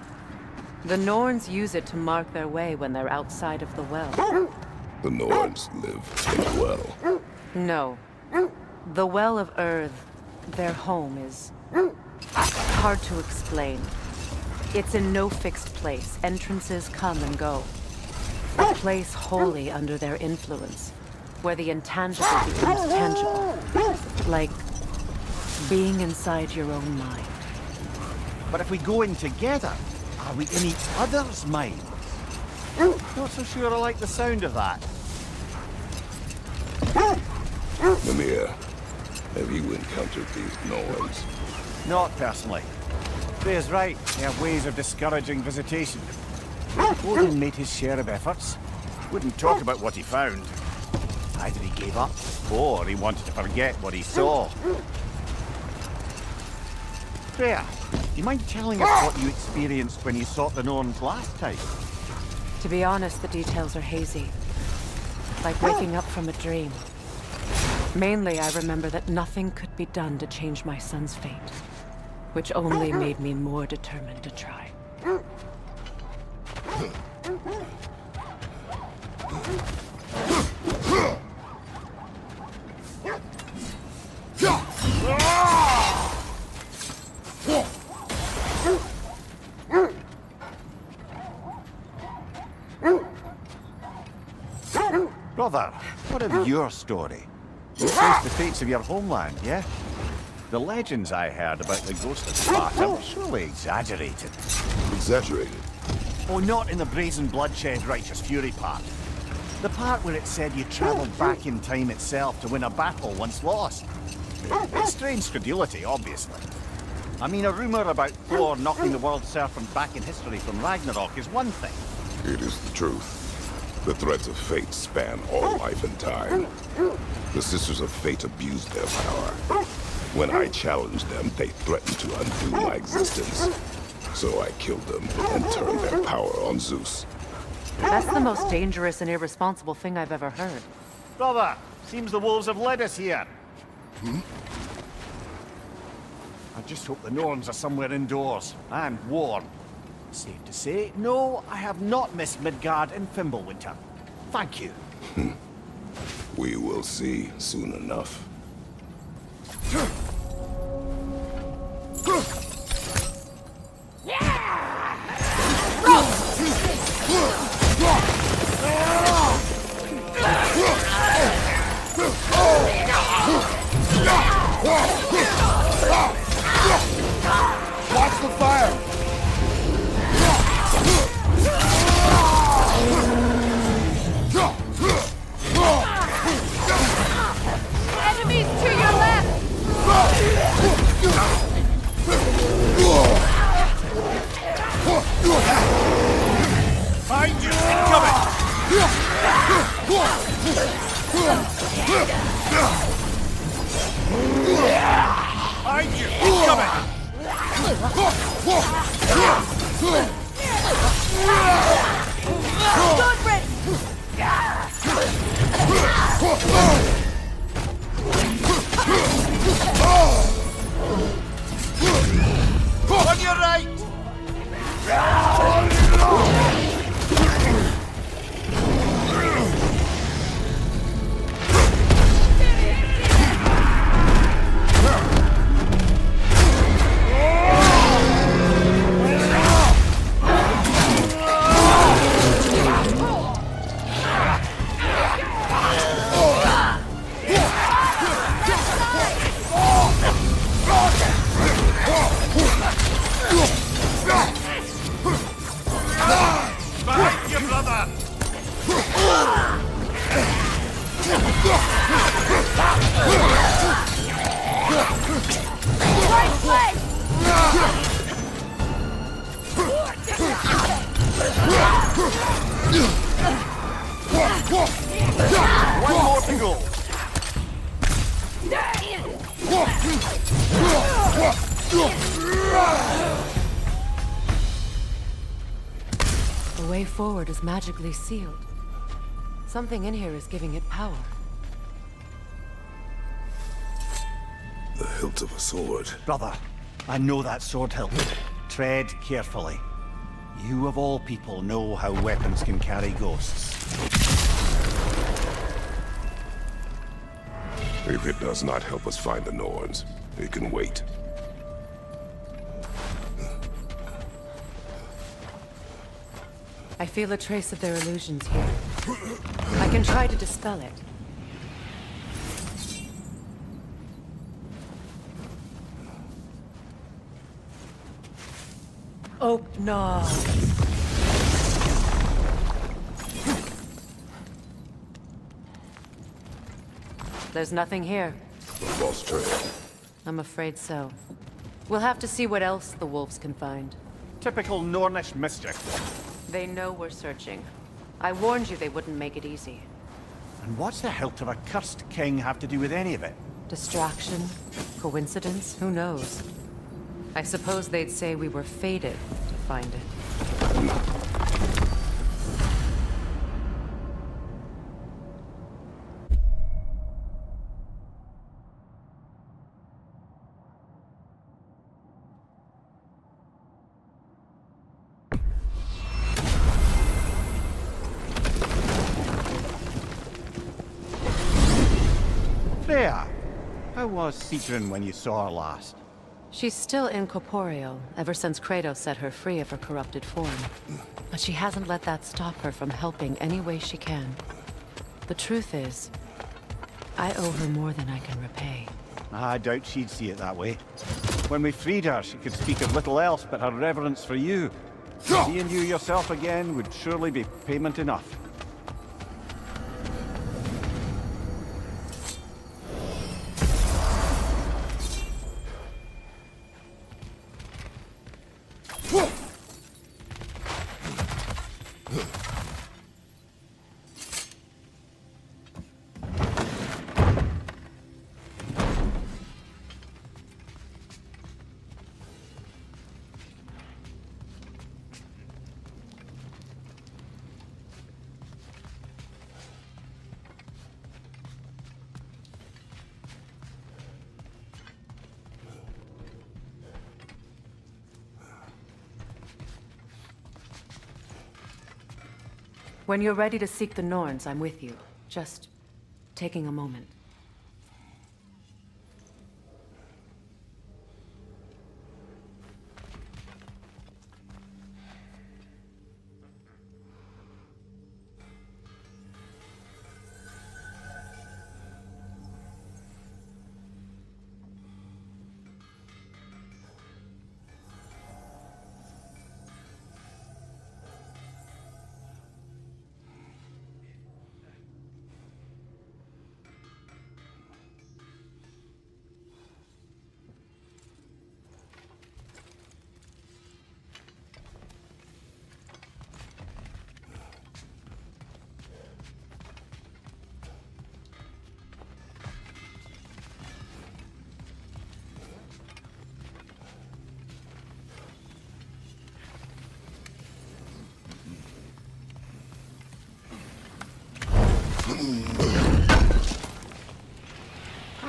The Norns use it to mark their way when they're outside of the well. The Norns live in a well. No. The Well of Earth, their home, is hard to explain. It's in no fixed place. Entrances come and go. A place wholly under their influence, where the intangible becomes tangible. Like being inside your own mind. But if we go in together, are we in each other's minds? Not so sure I like the sound of that. Mimir, have you encountered these Norns? Not personally. Freya's right. They have ways of discouraging visitation. Odin made his share of efforts. Wouldn't talk about what he found. Either he gave up, or he wanted to forget what he saw. Freya, do you mind telling us what you experienced when you sought the Norns last time? To be honest, the details are hazy. Like waking up from a dream. Mainly, I remember that nothing could be done to change my son's fate, which only made me more determined to try. Brother, what of your story? You traced the fates of your homeland, yeah? The legends I heard about the ghost of Sparta were surely exaggerated. Exaggerated? Oh, not in the brazen bloodshed righteous fury part. The part where it said you travelled back in time itself to win a battle once lost. It's strange credulity, obviously. I mean, a rumour about Thor knocking the world serpent back in history from Ragnarok is one thing. It is the truth. The threads of fate span all life and time. The Sisters of Fate abused their power. When I challenged them, they threatened to undo my existence. So I killed them and turned their power on Zeus. That's the most dangerous and irresponsible thing I've ever heard. Brother, seems the wolves have led us here. I just hope the Norns are somewhere indoors and warm. Safe to say, no, I have not missed Midgard and Fimbulwinter. Thank you. We will see soon enough. Watch the fire! Enemies to your left! Find you incoming! Behind you! On your right! Behind you, brother! Right flank! One more to go. The way forward is magically sealed. Something in here is giving it power. The hilt of a sword. Brother, I know that sword hilt. Tread carefully. You of all people know how weapons can carry ghosts. If it does not help us find the Norns, it can wait. I feel a trace of their illusions here. I can try to dispel it. Oh, no. There's nothing here. A lost trail. I'm afraid so. We'll have to see what else the wolves can find. Typical Nornish mischief. They know we're searching. I warned you they wouldn't make it easy. And what's the hilt of a cursed king have to do with any of it? Distraction? Coincidence? Who knows? I suppose they'd say we were fated to find it. Freya! How was Sigrun when you saw her last? She's still incorporeal, ever since Kratos set her free of her corrupted form. But she hasn't let that stop her from helping any way she can. The truth is, I owe her more than I can repay. I doubt she'd see it that way. When we freed her, she could speak of little else but her reverence for you. Seeing you yourself again would surely be payment enough. When you're ready to seek the Norns, I'm with you. Just taking a moment.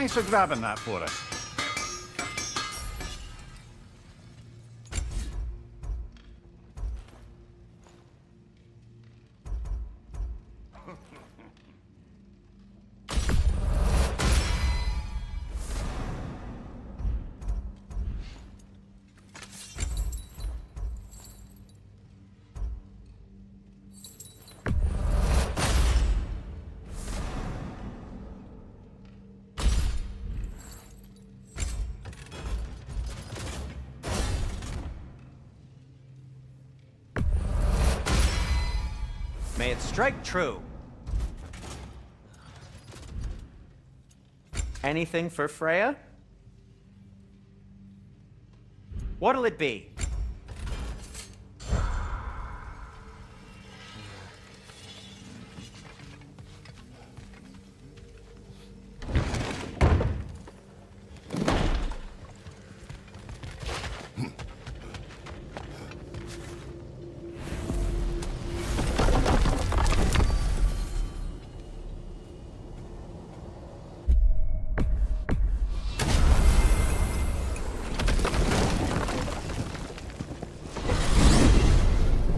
Thanks for grabbing that for us. May it strike true. Anything for Freya? What'll it be?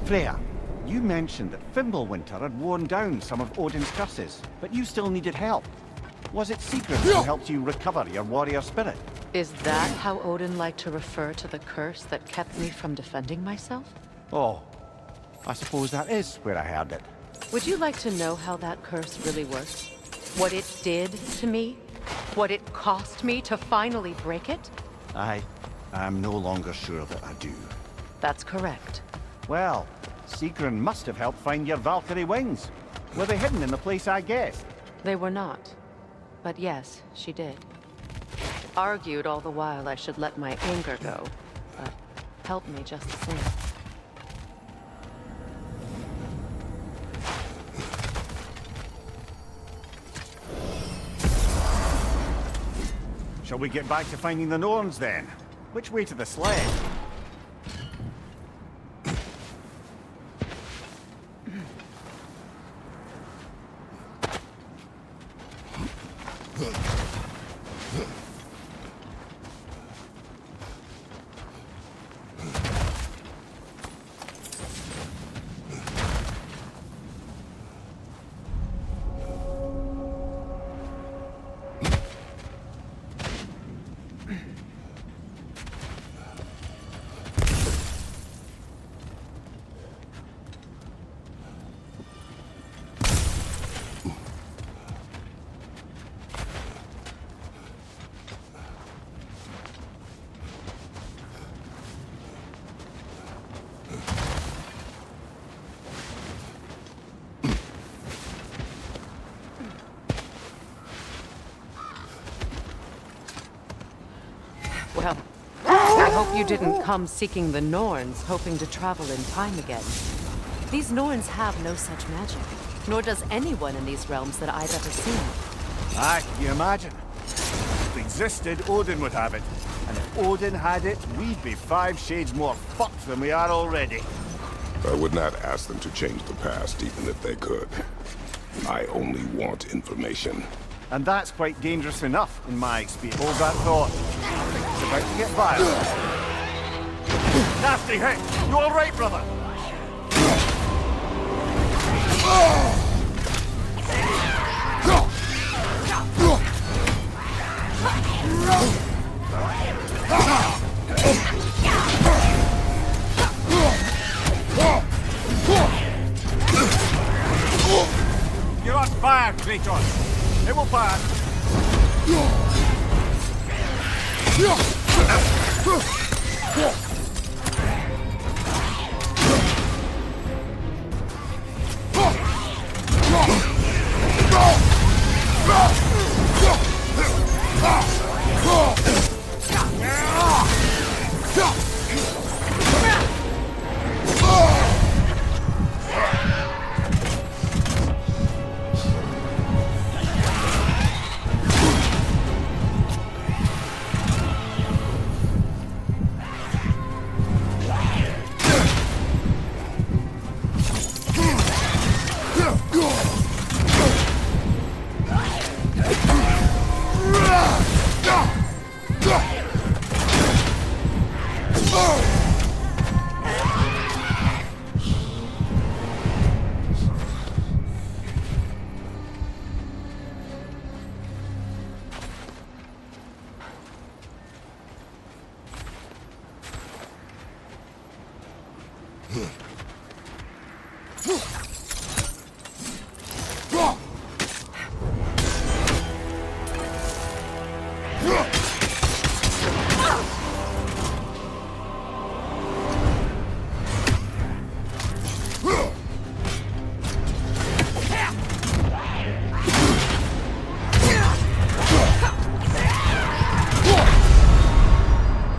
Freya, you mentioned that Fimbulwinter had worn down some of Odin's curses, but you still needed help. Was it Sigrid who helped you recover your warrior spirit? Is that how Odin liked to refer to the curse that kept me from defending myself? Oh, I suppose that is where I heard it. Would you like to know how that curse really works? What it did to me? What it cost me to finally break it? I'm no longer sure that I do. That's correct. Well, Sigrun must have helped find your Valkyrie wings. Were they hidden in the place I guessed? They were not. But yes, she did. Argued all the while I should let my anger go, but helped me just the same. Shall we get back to finding the Norns then? Which way to the sled? Well, I hope you didn't come seeking the Norns, hoping to travel in time again. These Norns have no such magic, nor does anyone in these realms that I've ever seen. Aye, can you imagine? If it existed, Odin would have it. And if Odin had it, we'd be 5 shades more fucked than we are already. I would not ask them to change the past, even if they could. I only want information. And that's quite dangerous enough, in my experience. Hold that thought. It's about to get violent. Nasty hit! You all right, brother? You're on fire, Kratos! It will pass!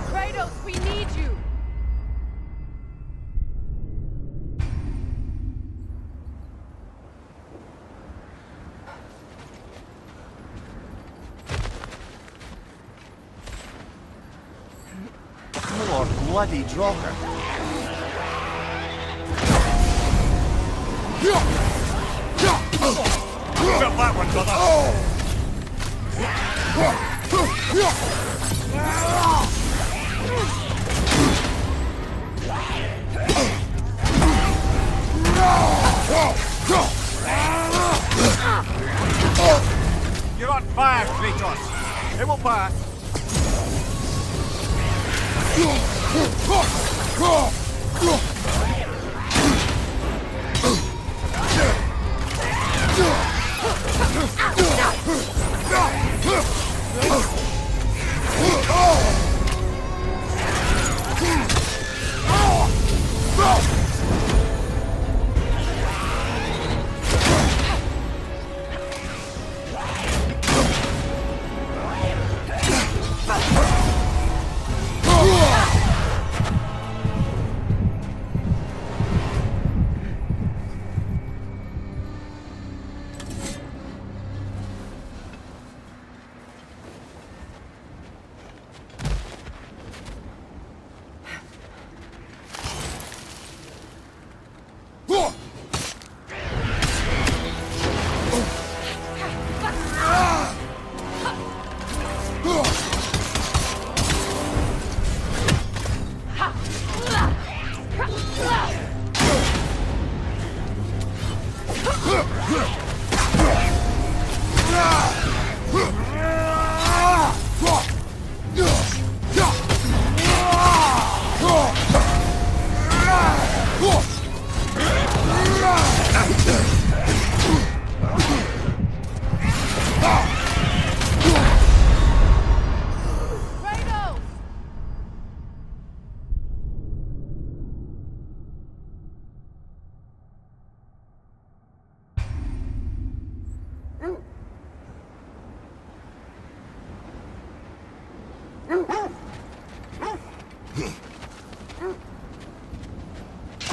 Kratos, we need you! More bloody Drocker. Got that one, You're on fire, Kratos. It will pass.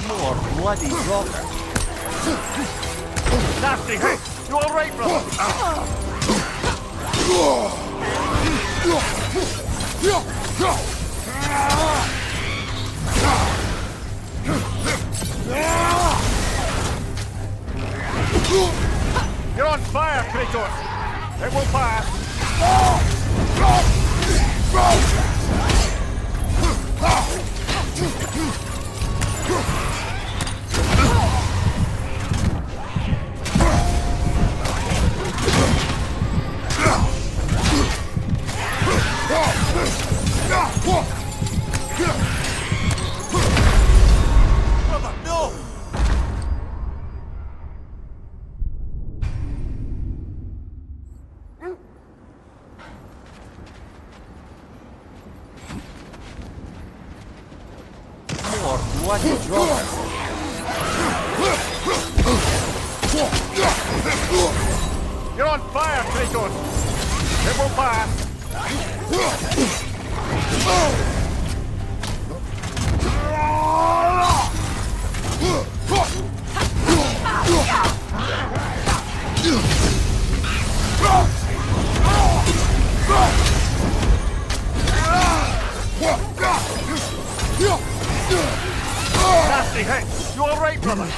More bloody Drocker. Nasty hit! You alright, brother? You're on fire, Kratos! It will pass! Brother, no! More bloody Drocker. You're on fire, Kratos! It will pass! Nasty hit! You alright, brother?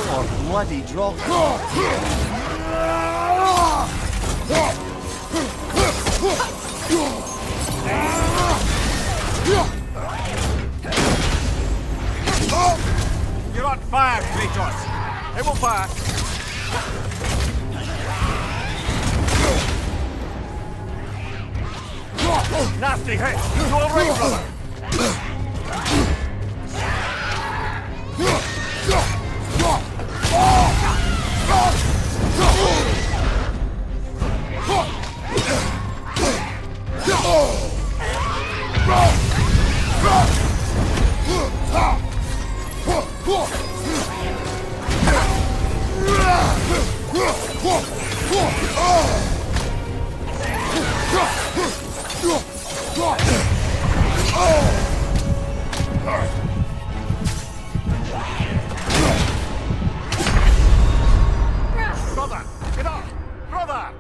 More bloody Drocker. You're on fire, Kratos! It will pass! Nasty hit! You all right, brother? Brother! Get up! Brother!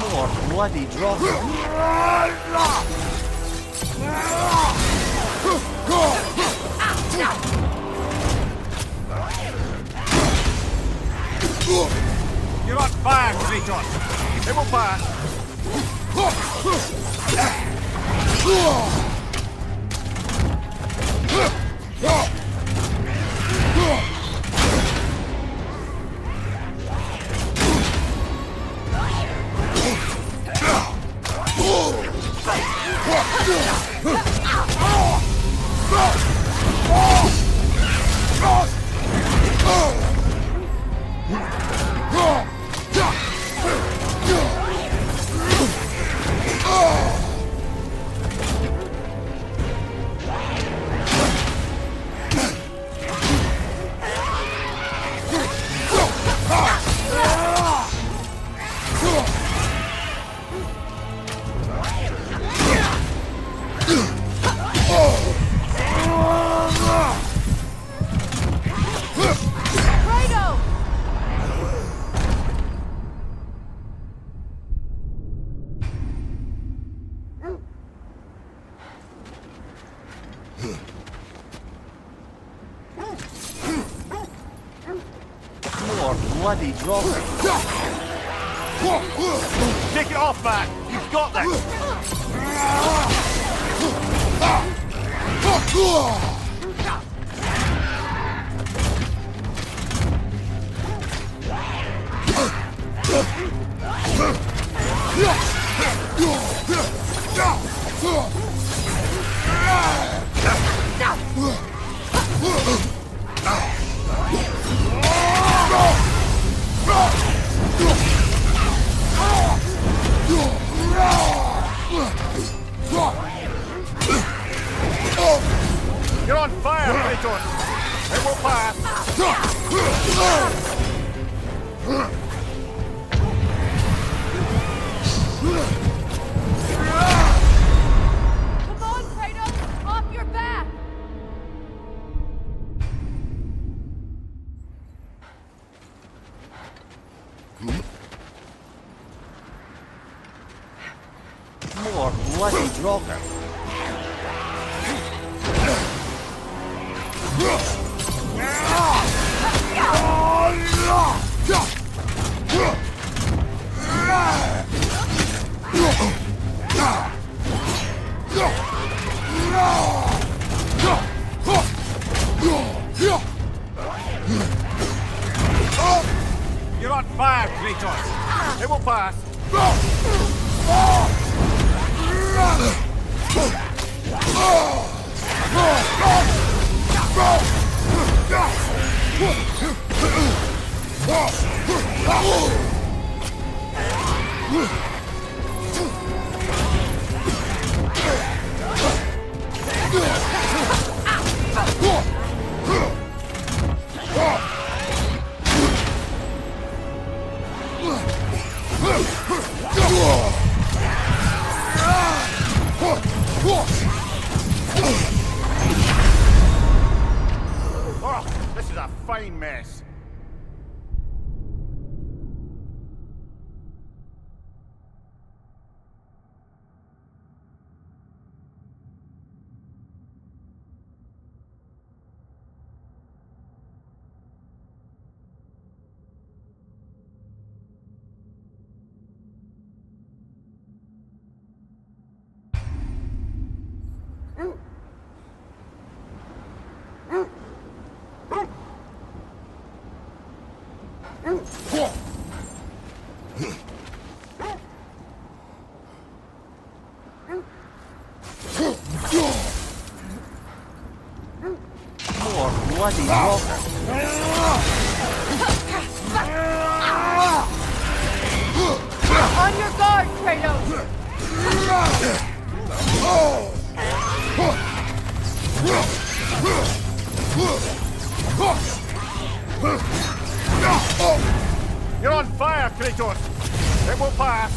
More bloody drop. You're on fire, Kratos. It will pass. More bloody drop. Take it off, man. You've got this. You're on fire, Kratos! It will pass! Come on, Kratos! Off your back! More bloody dropper. You're on fire, Kratos. It will pass. Oh, this is a fine mess. bloody walker. On your guard, Kratos! You're on fire, Kratos! It will pass!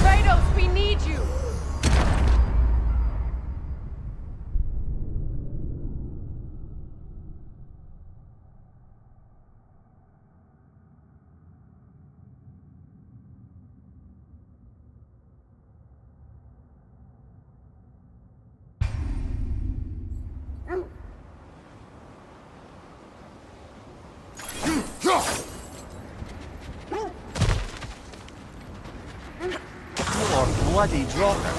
Kratos, we need you! You're bloody drocker.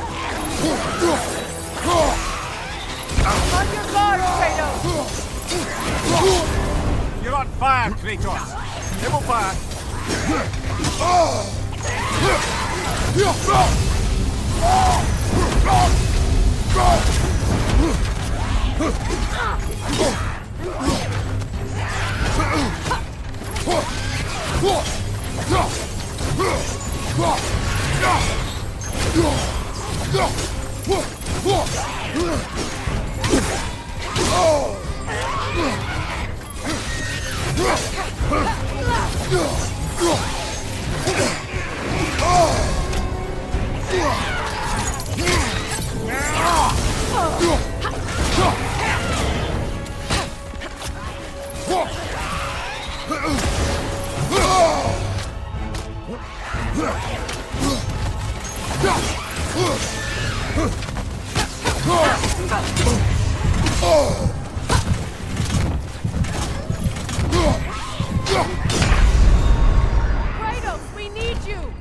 On your guard, Kratos! You're on fire, Kratos! It will pass! Kratos, we need you!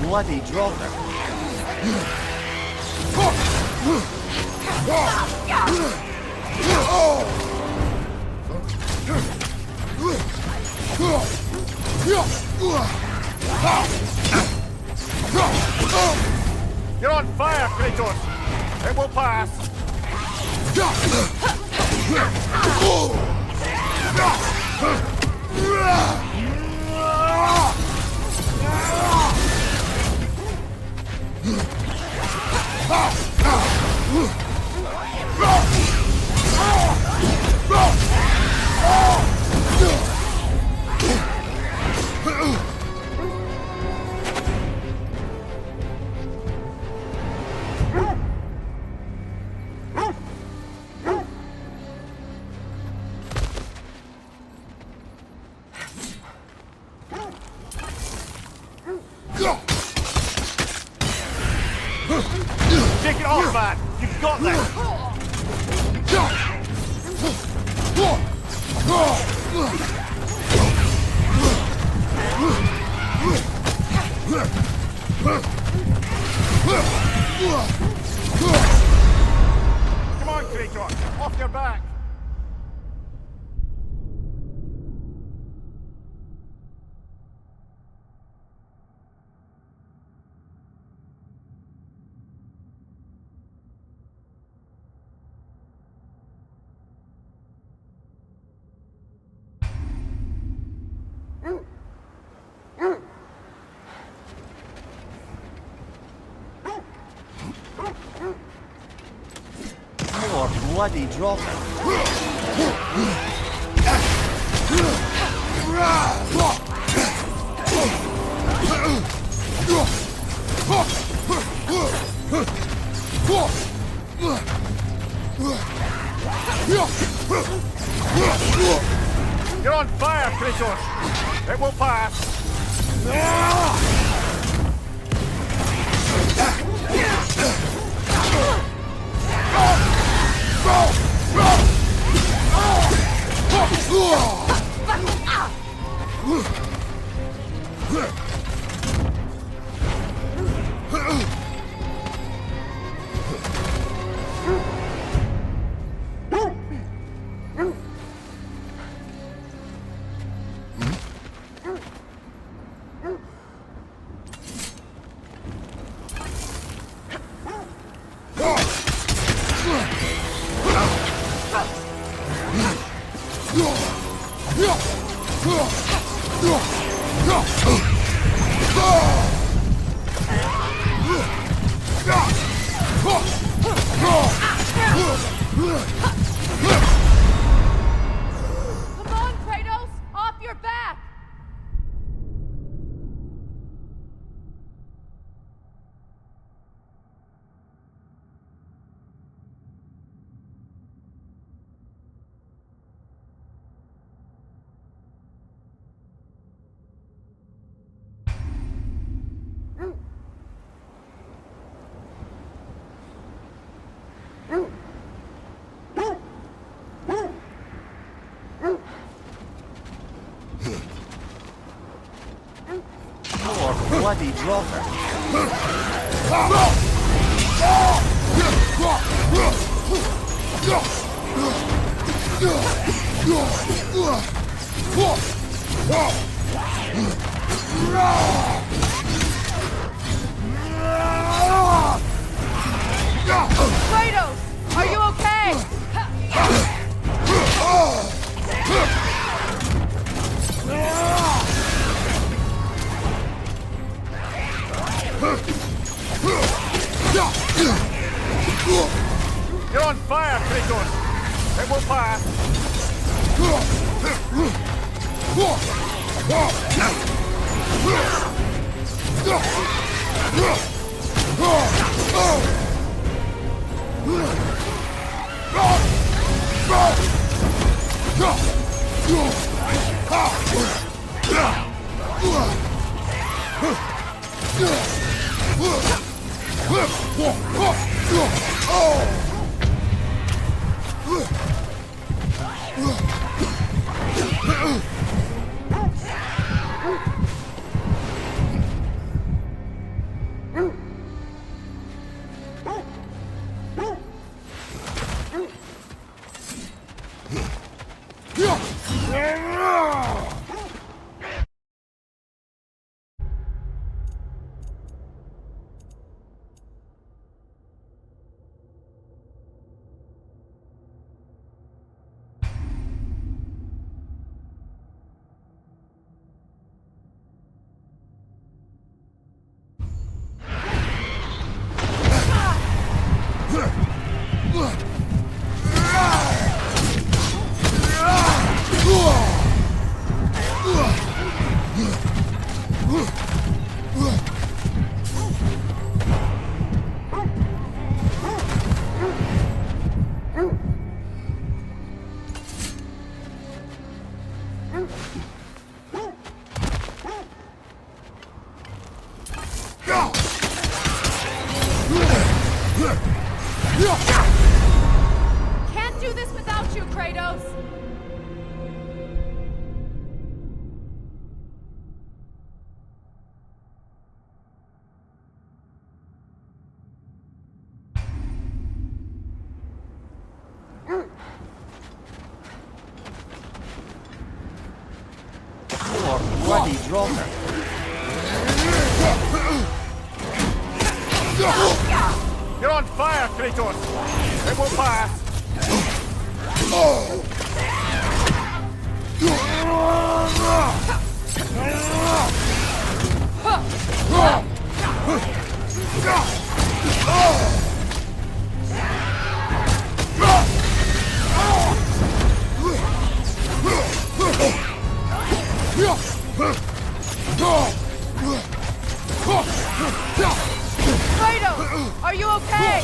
Bloody drocker. You're on fire, Kratos! It will pass! Take it off, man! You've got this! Come on, Kratos! Off your back! bloody drop You're on fire, Kratos! It will pass! Come on, Kratos! Off your back! More bloody dropper. Kratos! Are you okay? You're on fire, Kratos! It will pass! Can't do this without you, Kratos! More bloody dropper. You're on fire, Kratos! It will pass! Are you okay?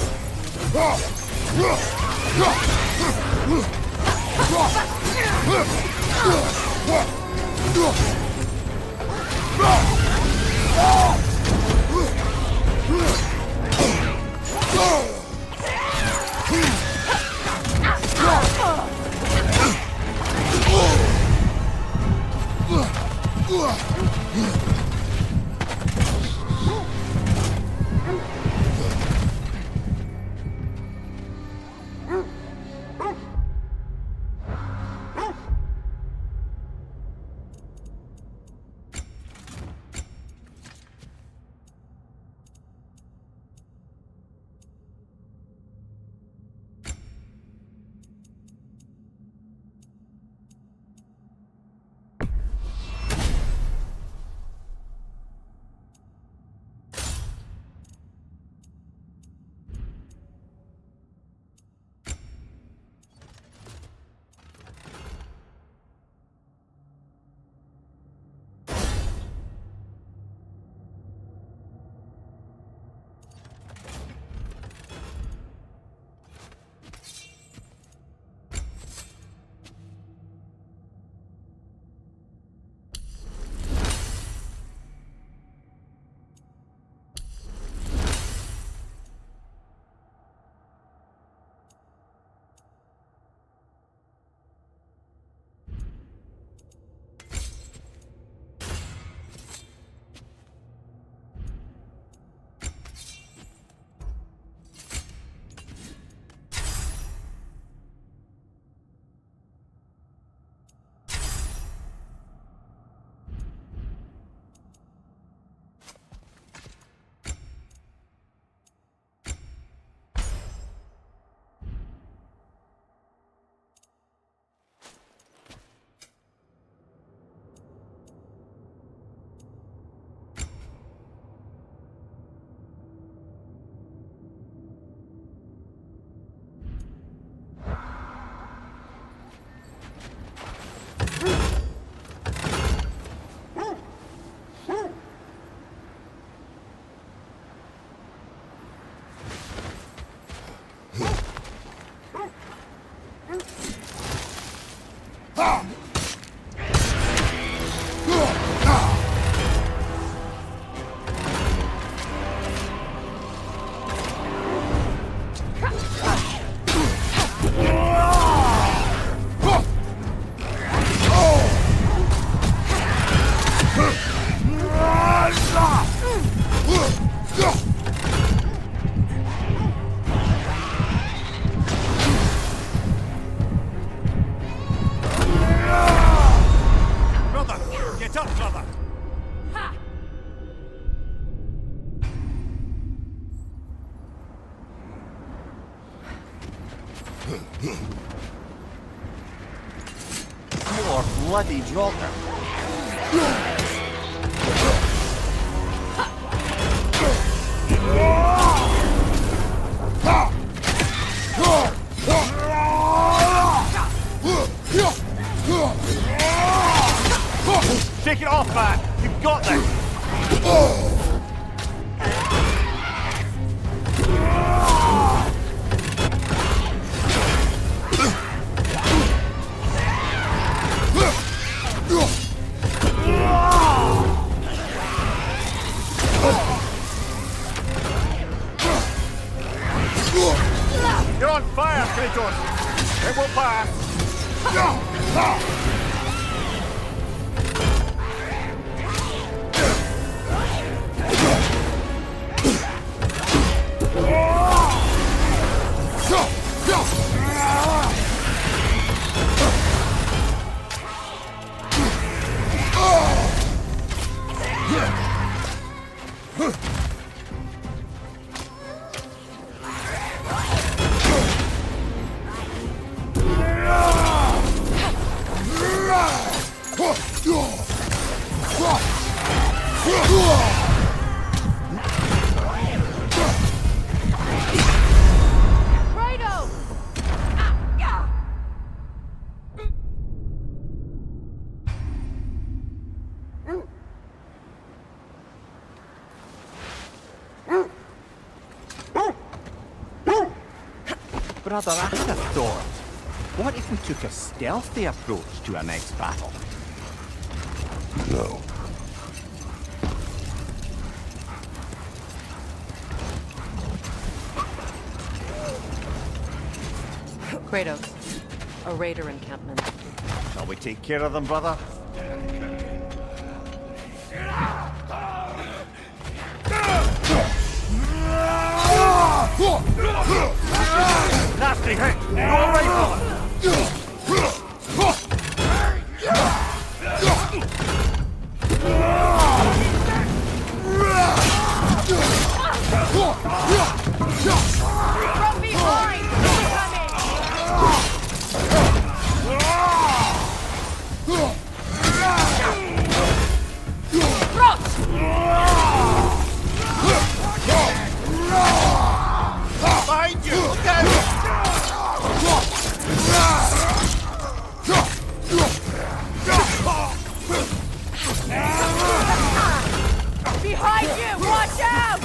More bloody dropper. Take it off, man! You've got this! You're on fire, Kratos! It will pass! brother, I had a thought. What if we took a stealthy approach to our next battle? No. Kratos, a raider encampment. Shall we take care of them, brother? Nasty hit! You alright, brother? From behind! Behind you! Look out! Behind you! Watch out!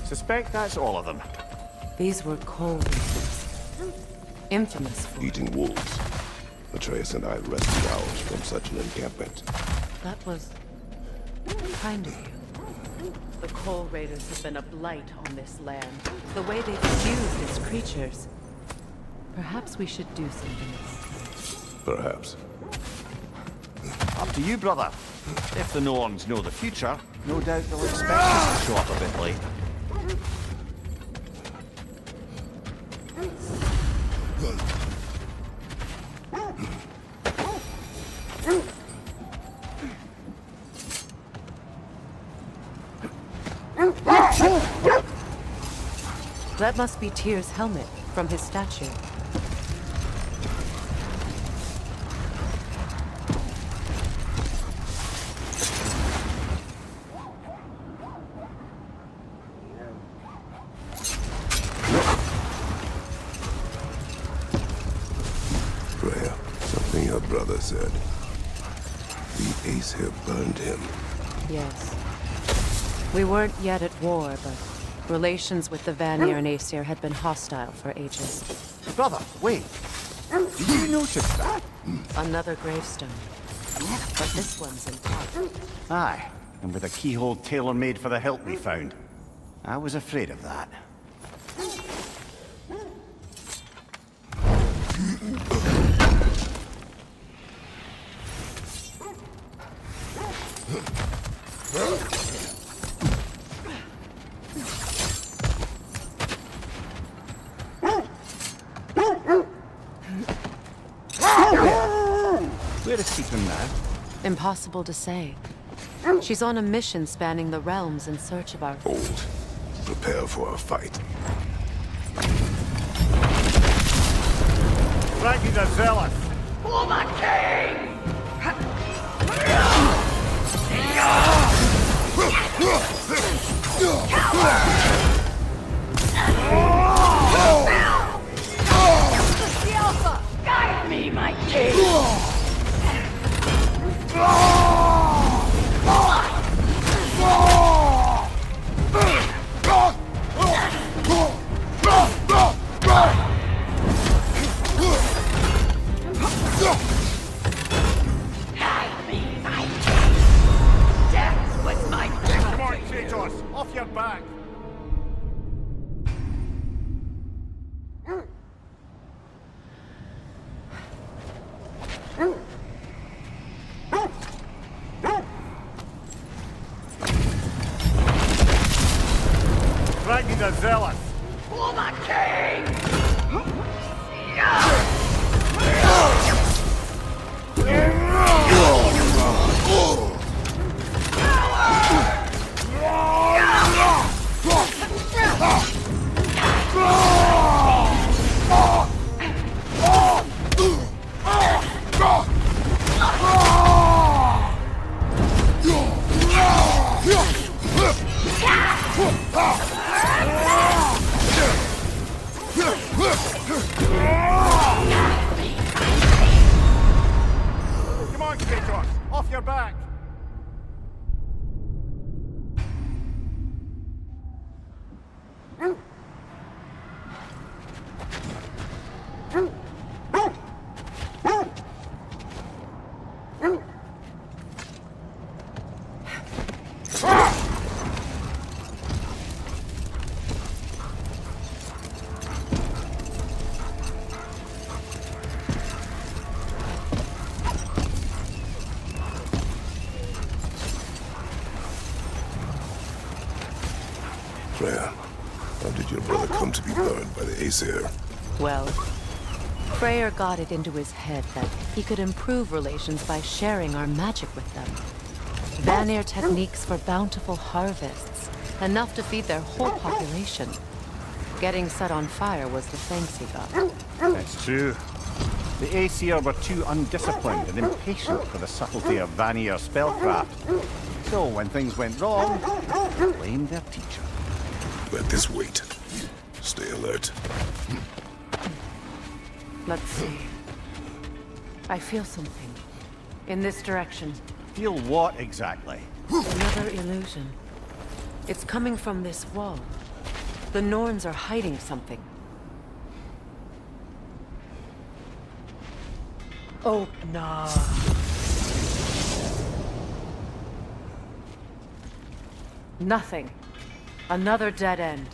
Suspect that's all of them. These were cold raiders. Infamous for Eating wolves. Atreus and I rescued ours from such an encampment. that was kind of you. The Coal Raiders have been a blight on this land. The way they've used its creatures. Perhaps we should do something. Perhaps. Up to you, brother. If the Norns know the future, no doubt they'll expect us to show up a bit late. That must be Tyr's helmet from his statue. Freya, something your brother said. The Ace here burned him. Yes. We weren't yet at war, but relations with the Vanir and Aesir had been hostile for ages. Brother, wait. Did you notice that? Another gravestone. But this one's in part. Aye, and with a keyhole tailor-made for the hilt we found. I was afraid of that. Where is Seacon now? Impossible to say. She's on a mission spanning the realms in search of our... Old. Prepare for a fight. Frankie the Zealous! For my king! The Alpha! Guide me, my king! Death was my Come on, Kratos! Off your back! Frankie the Zealous! For my king! your back. Freya, how did your brother come to be burned by the Aesir? Well, Freyr got it into his head that he could improve relations by sharing our magic with them. Vanir techniques for bountiful harvests, enough to feed their whole population. Getting set on fire was the thanks he got. That's true. The Aesir were too undisciplined and impatient for the subtlety of Vanir spellcraft. So when things went wrong, they blamed their teacher. Let this wait. Stay alert. Let's see. I feel something. In this direction. Feel what exactly? Another illusion. It's coming from this wall. The Norns are hiding something. Oh, no. Nothing. Another dead end.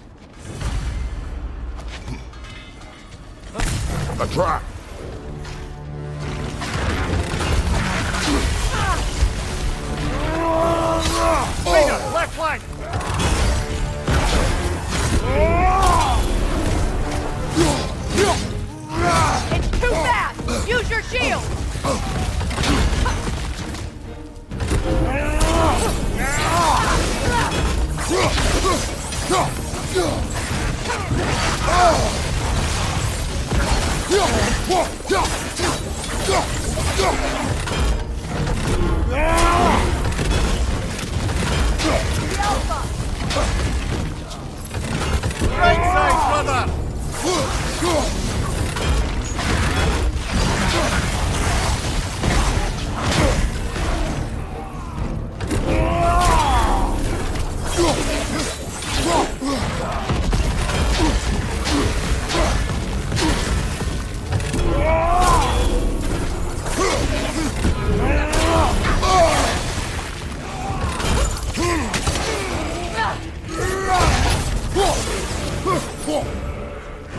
A trap! Vader, left flank! It's too fast! Use your shield! Right side, brother!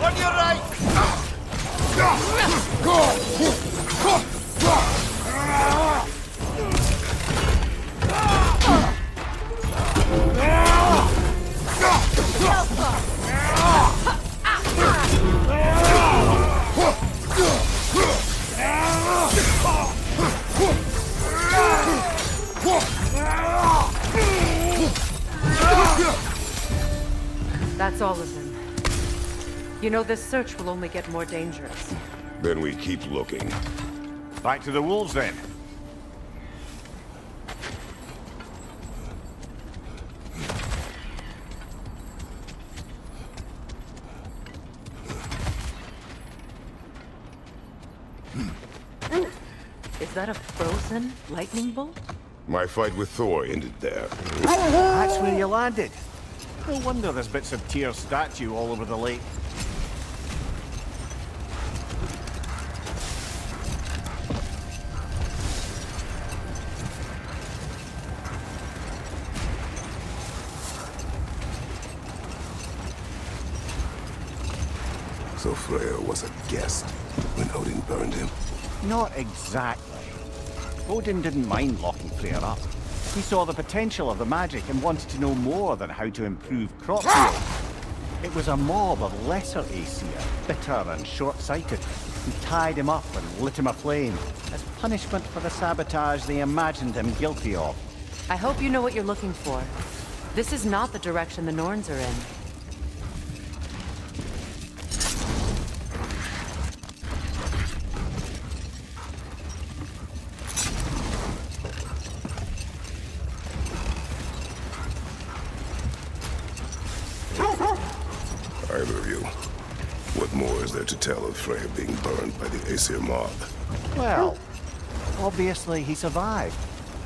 On your right! That's all of them. You know, this search will only get more dangerous. Then we keep looking. Back to the wolves, then. Is that a frozen lightning bolt? My fight with Thor ended there. That's where you landed. No wonder there's bits of Tyr's statue all over the lake. So Freya was a guest when Odin burned him? Not exactly. Odin didn't mind locking Freya up. He saw the potential of the magic and wanted to know more than how to improve crop yield. It was a mob of lesser Aesir, bitter and short-sighted, who tied him up and lit him aflame, as punishment for the sabotage they imagined him guilty of. I hope you know what you're looking for. This is not the direction the Norns are in. Either of you. What more is there to tell of Freya being burned by the Aesir mob? Well, obviously he survived.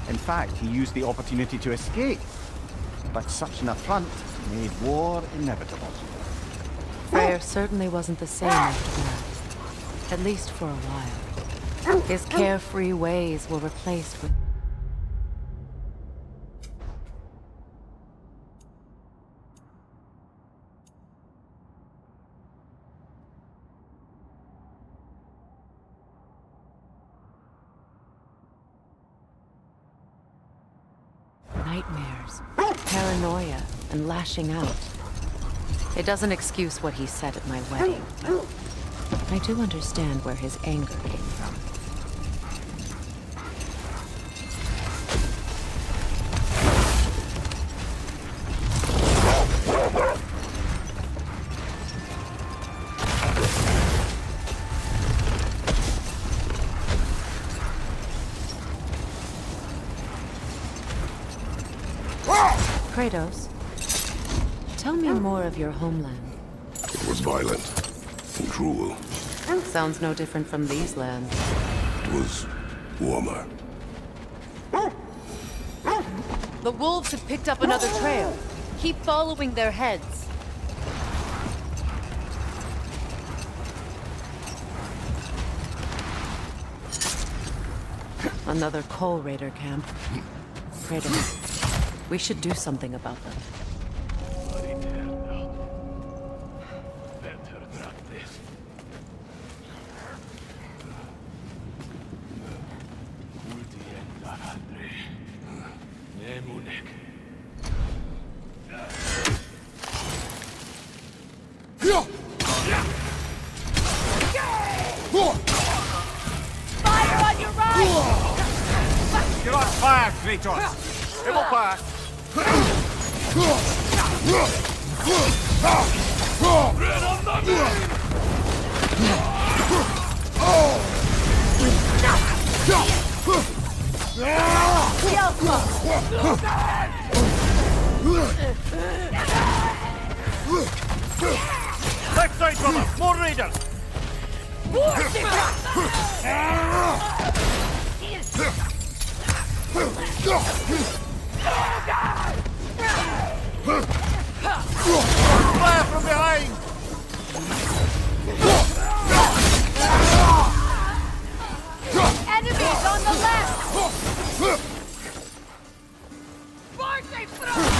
In fact, he used the opportunity to escape. But such an affront made war inevitable. Freyr certainly wasn't the same after that. At least for a while. His carefree ways were replaced with... nightmares, paranoia, and lashing out. It doesn't excuse what he said at my wedding, but I do understand where his anger came from. Kratos, tell me more of your homeland. It was violent and cruel. Sounds no different from these lands. It was warmer. The wolves have picked up another trail. Keep following their heads. Another Coal Raider camp. Kratos, we should do something about them. Fire on your right! You're on fire, Kratos! It will pass! Left side, brother! More raiders! Fire from behind! Enemies on the left! Force through!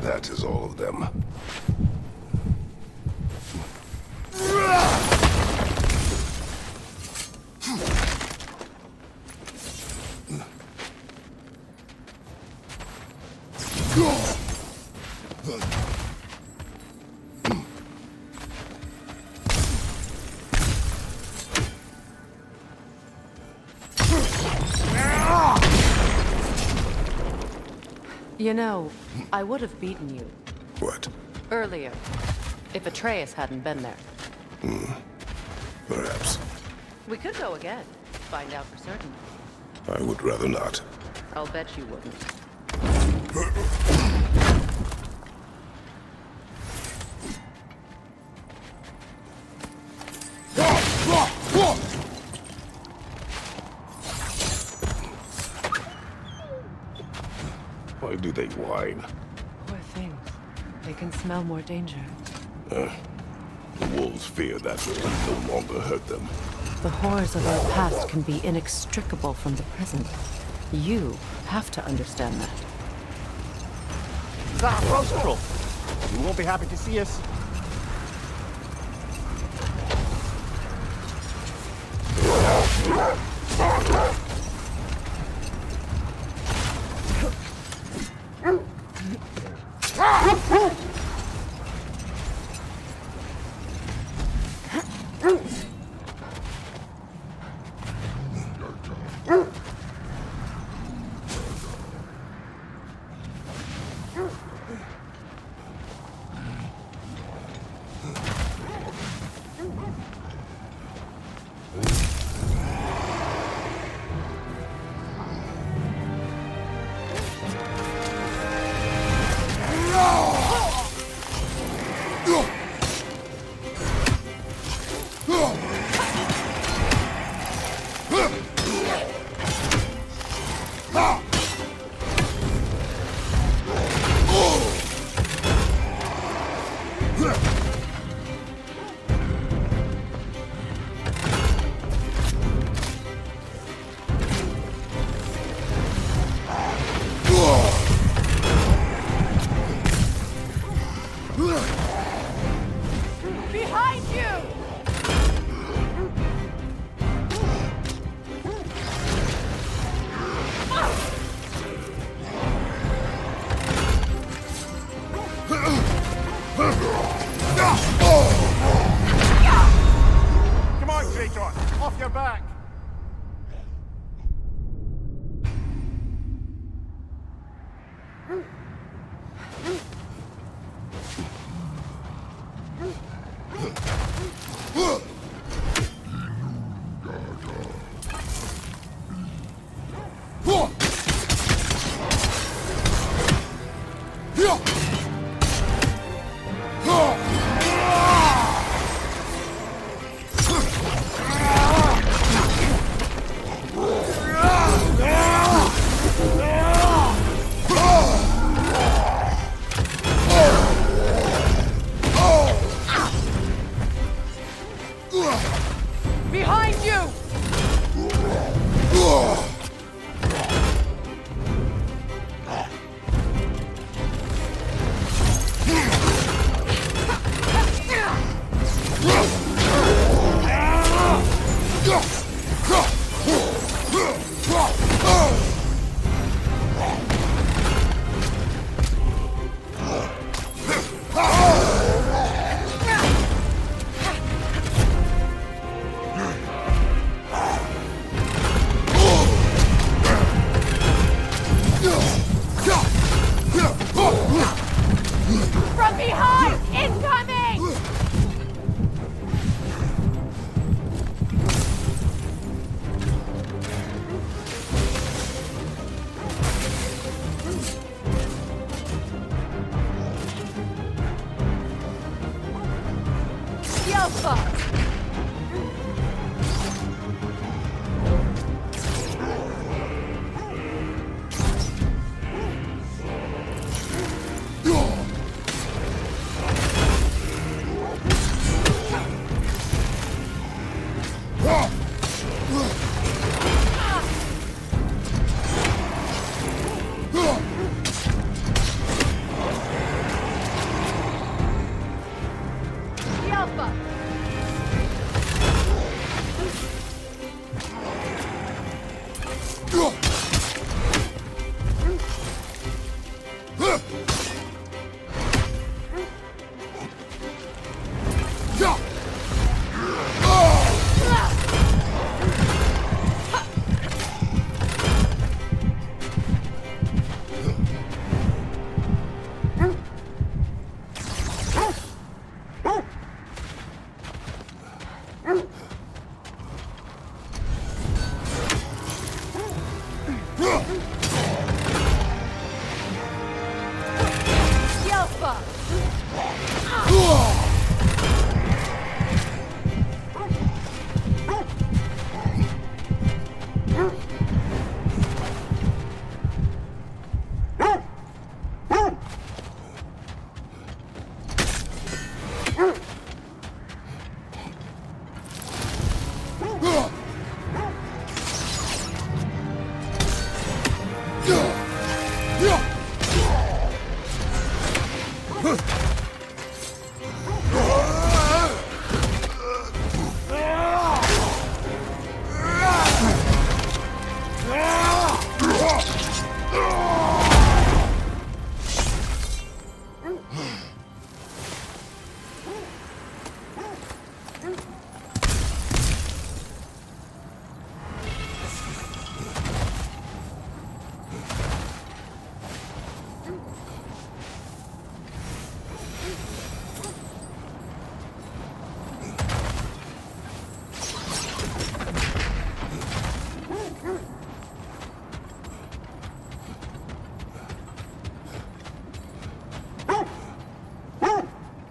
That is all of them. You know, I would have beaten you. What? Earlier, if Atreus hadn't been there. Perhaps. We could go again, find out for certain. I would rather not. I'll bet you wouldn't. Why do they whine? Poor things. They can smell more danger. The wolves fear that will no longer hurt them. The horrors of our past can be inextricable from the present. You have to understand that. Is that a frost troll? You won't be happy to see us. Behind you! Come on, Kratos! Off your back!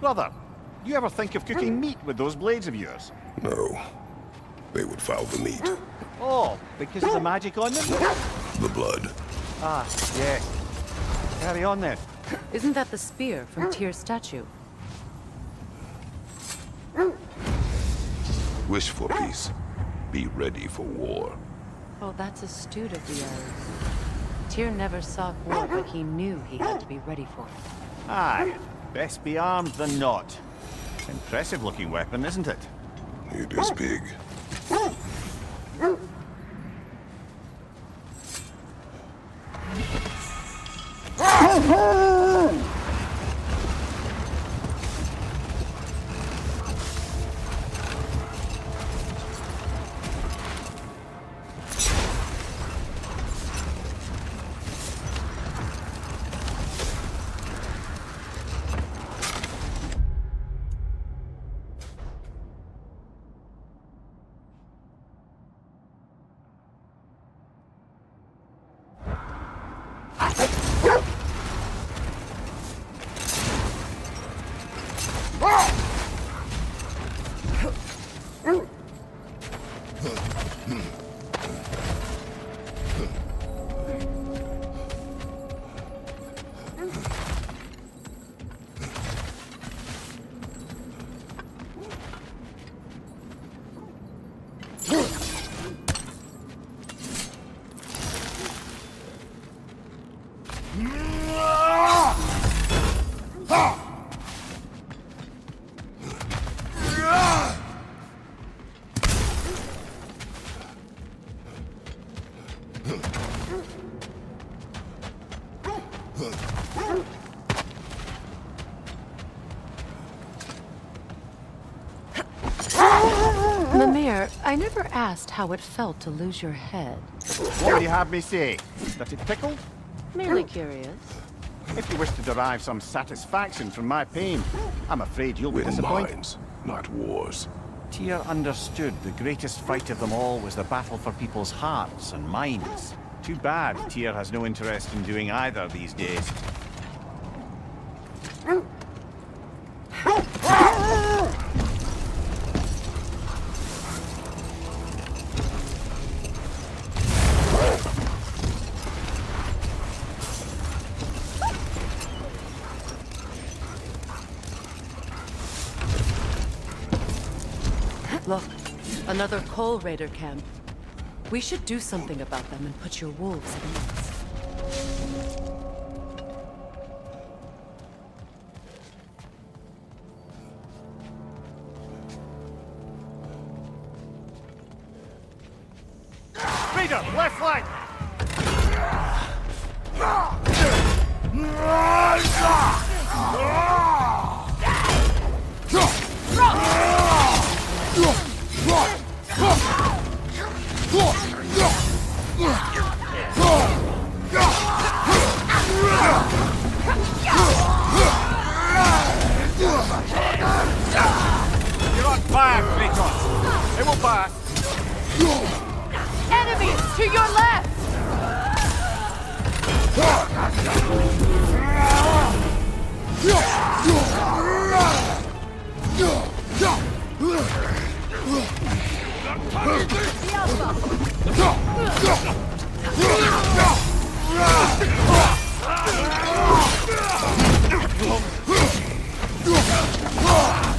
Brother, you ever think of cooking meat with those blades of yours? No. They would foul the meat. Oh, because of the magic on them? The blood. Ah, yes. Carry on then. Isn't that the spear from Tyr's statue? Wish for peace. Be ready for war. Oh, that's astute of the elves. Tyr never sought war, but he knew he had to be ready for it. Aye, best be armed than not. Impressive looking weapon, isn't it? It is big. Mimir, I never asked how it felt to lose your head. What would you have me say? That it tickled? Merely curious. If you wish to derive some satisfaction from my pain, I'm afraid you'll be Win disappointed. minds, not wars. Tyr understood the greatest fight of them all was the battle for people's hearts and minds. Too bad Tyr has no interest in doing either these days. Look, another Coal Raider camp. We should do something about them and put your wolves at ease. Raider, left flank! You're on fire, Kratos! It will pass! Enemies to your left!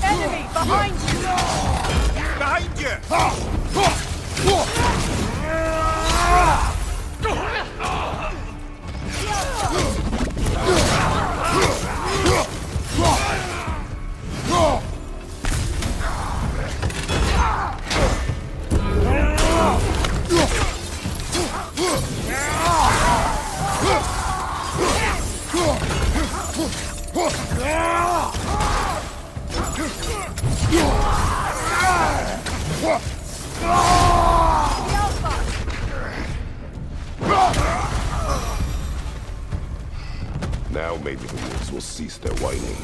Enemy behind you! Behind you! Now maybe the wolves will cease their whining.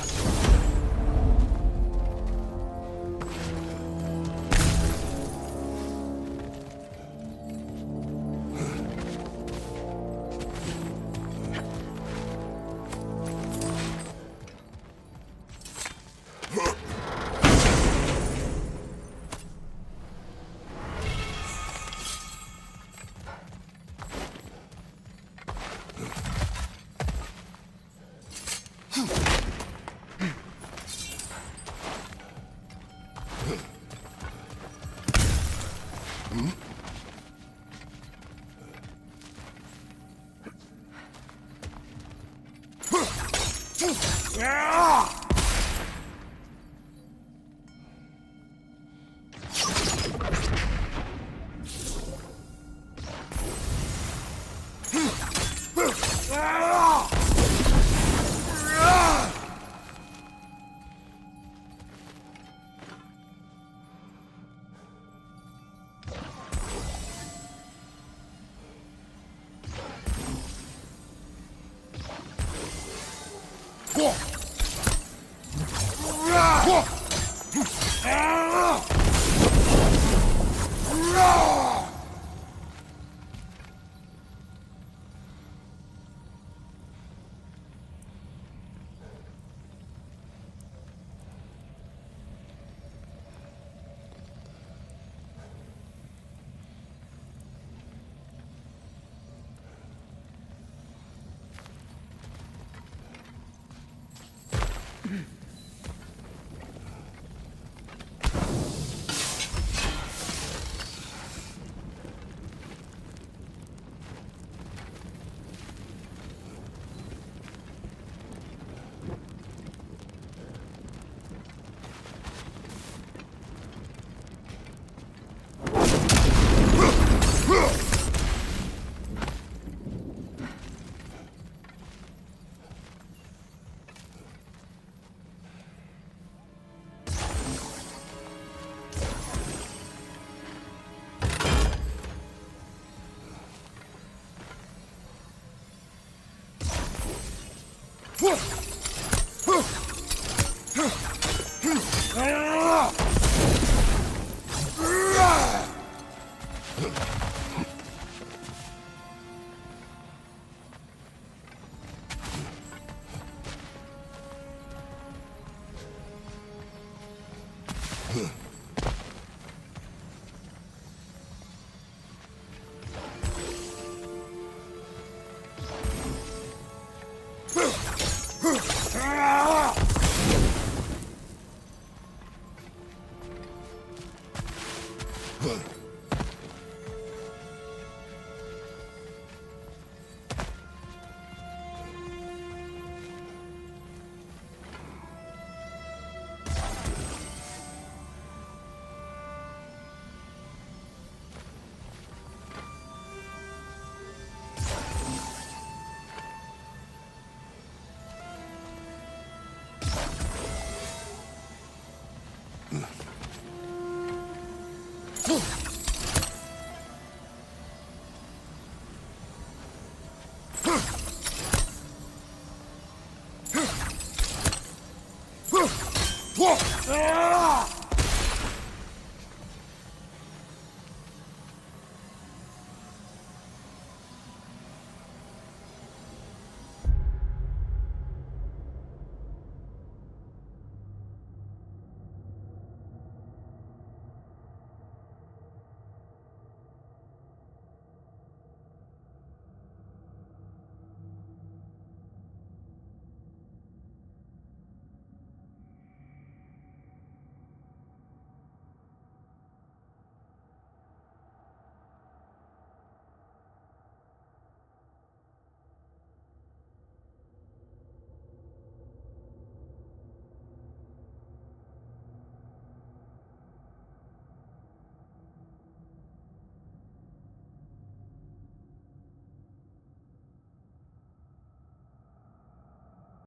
Ah!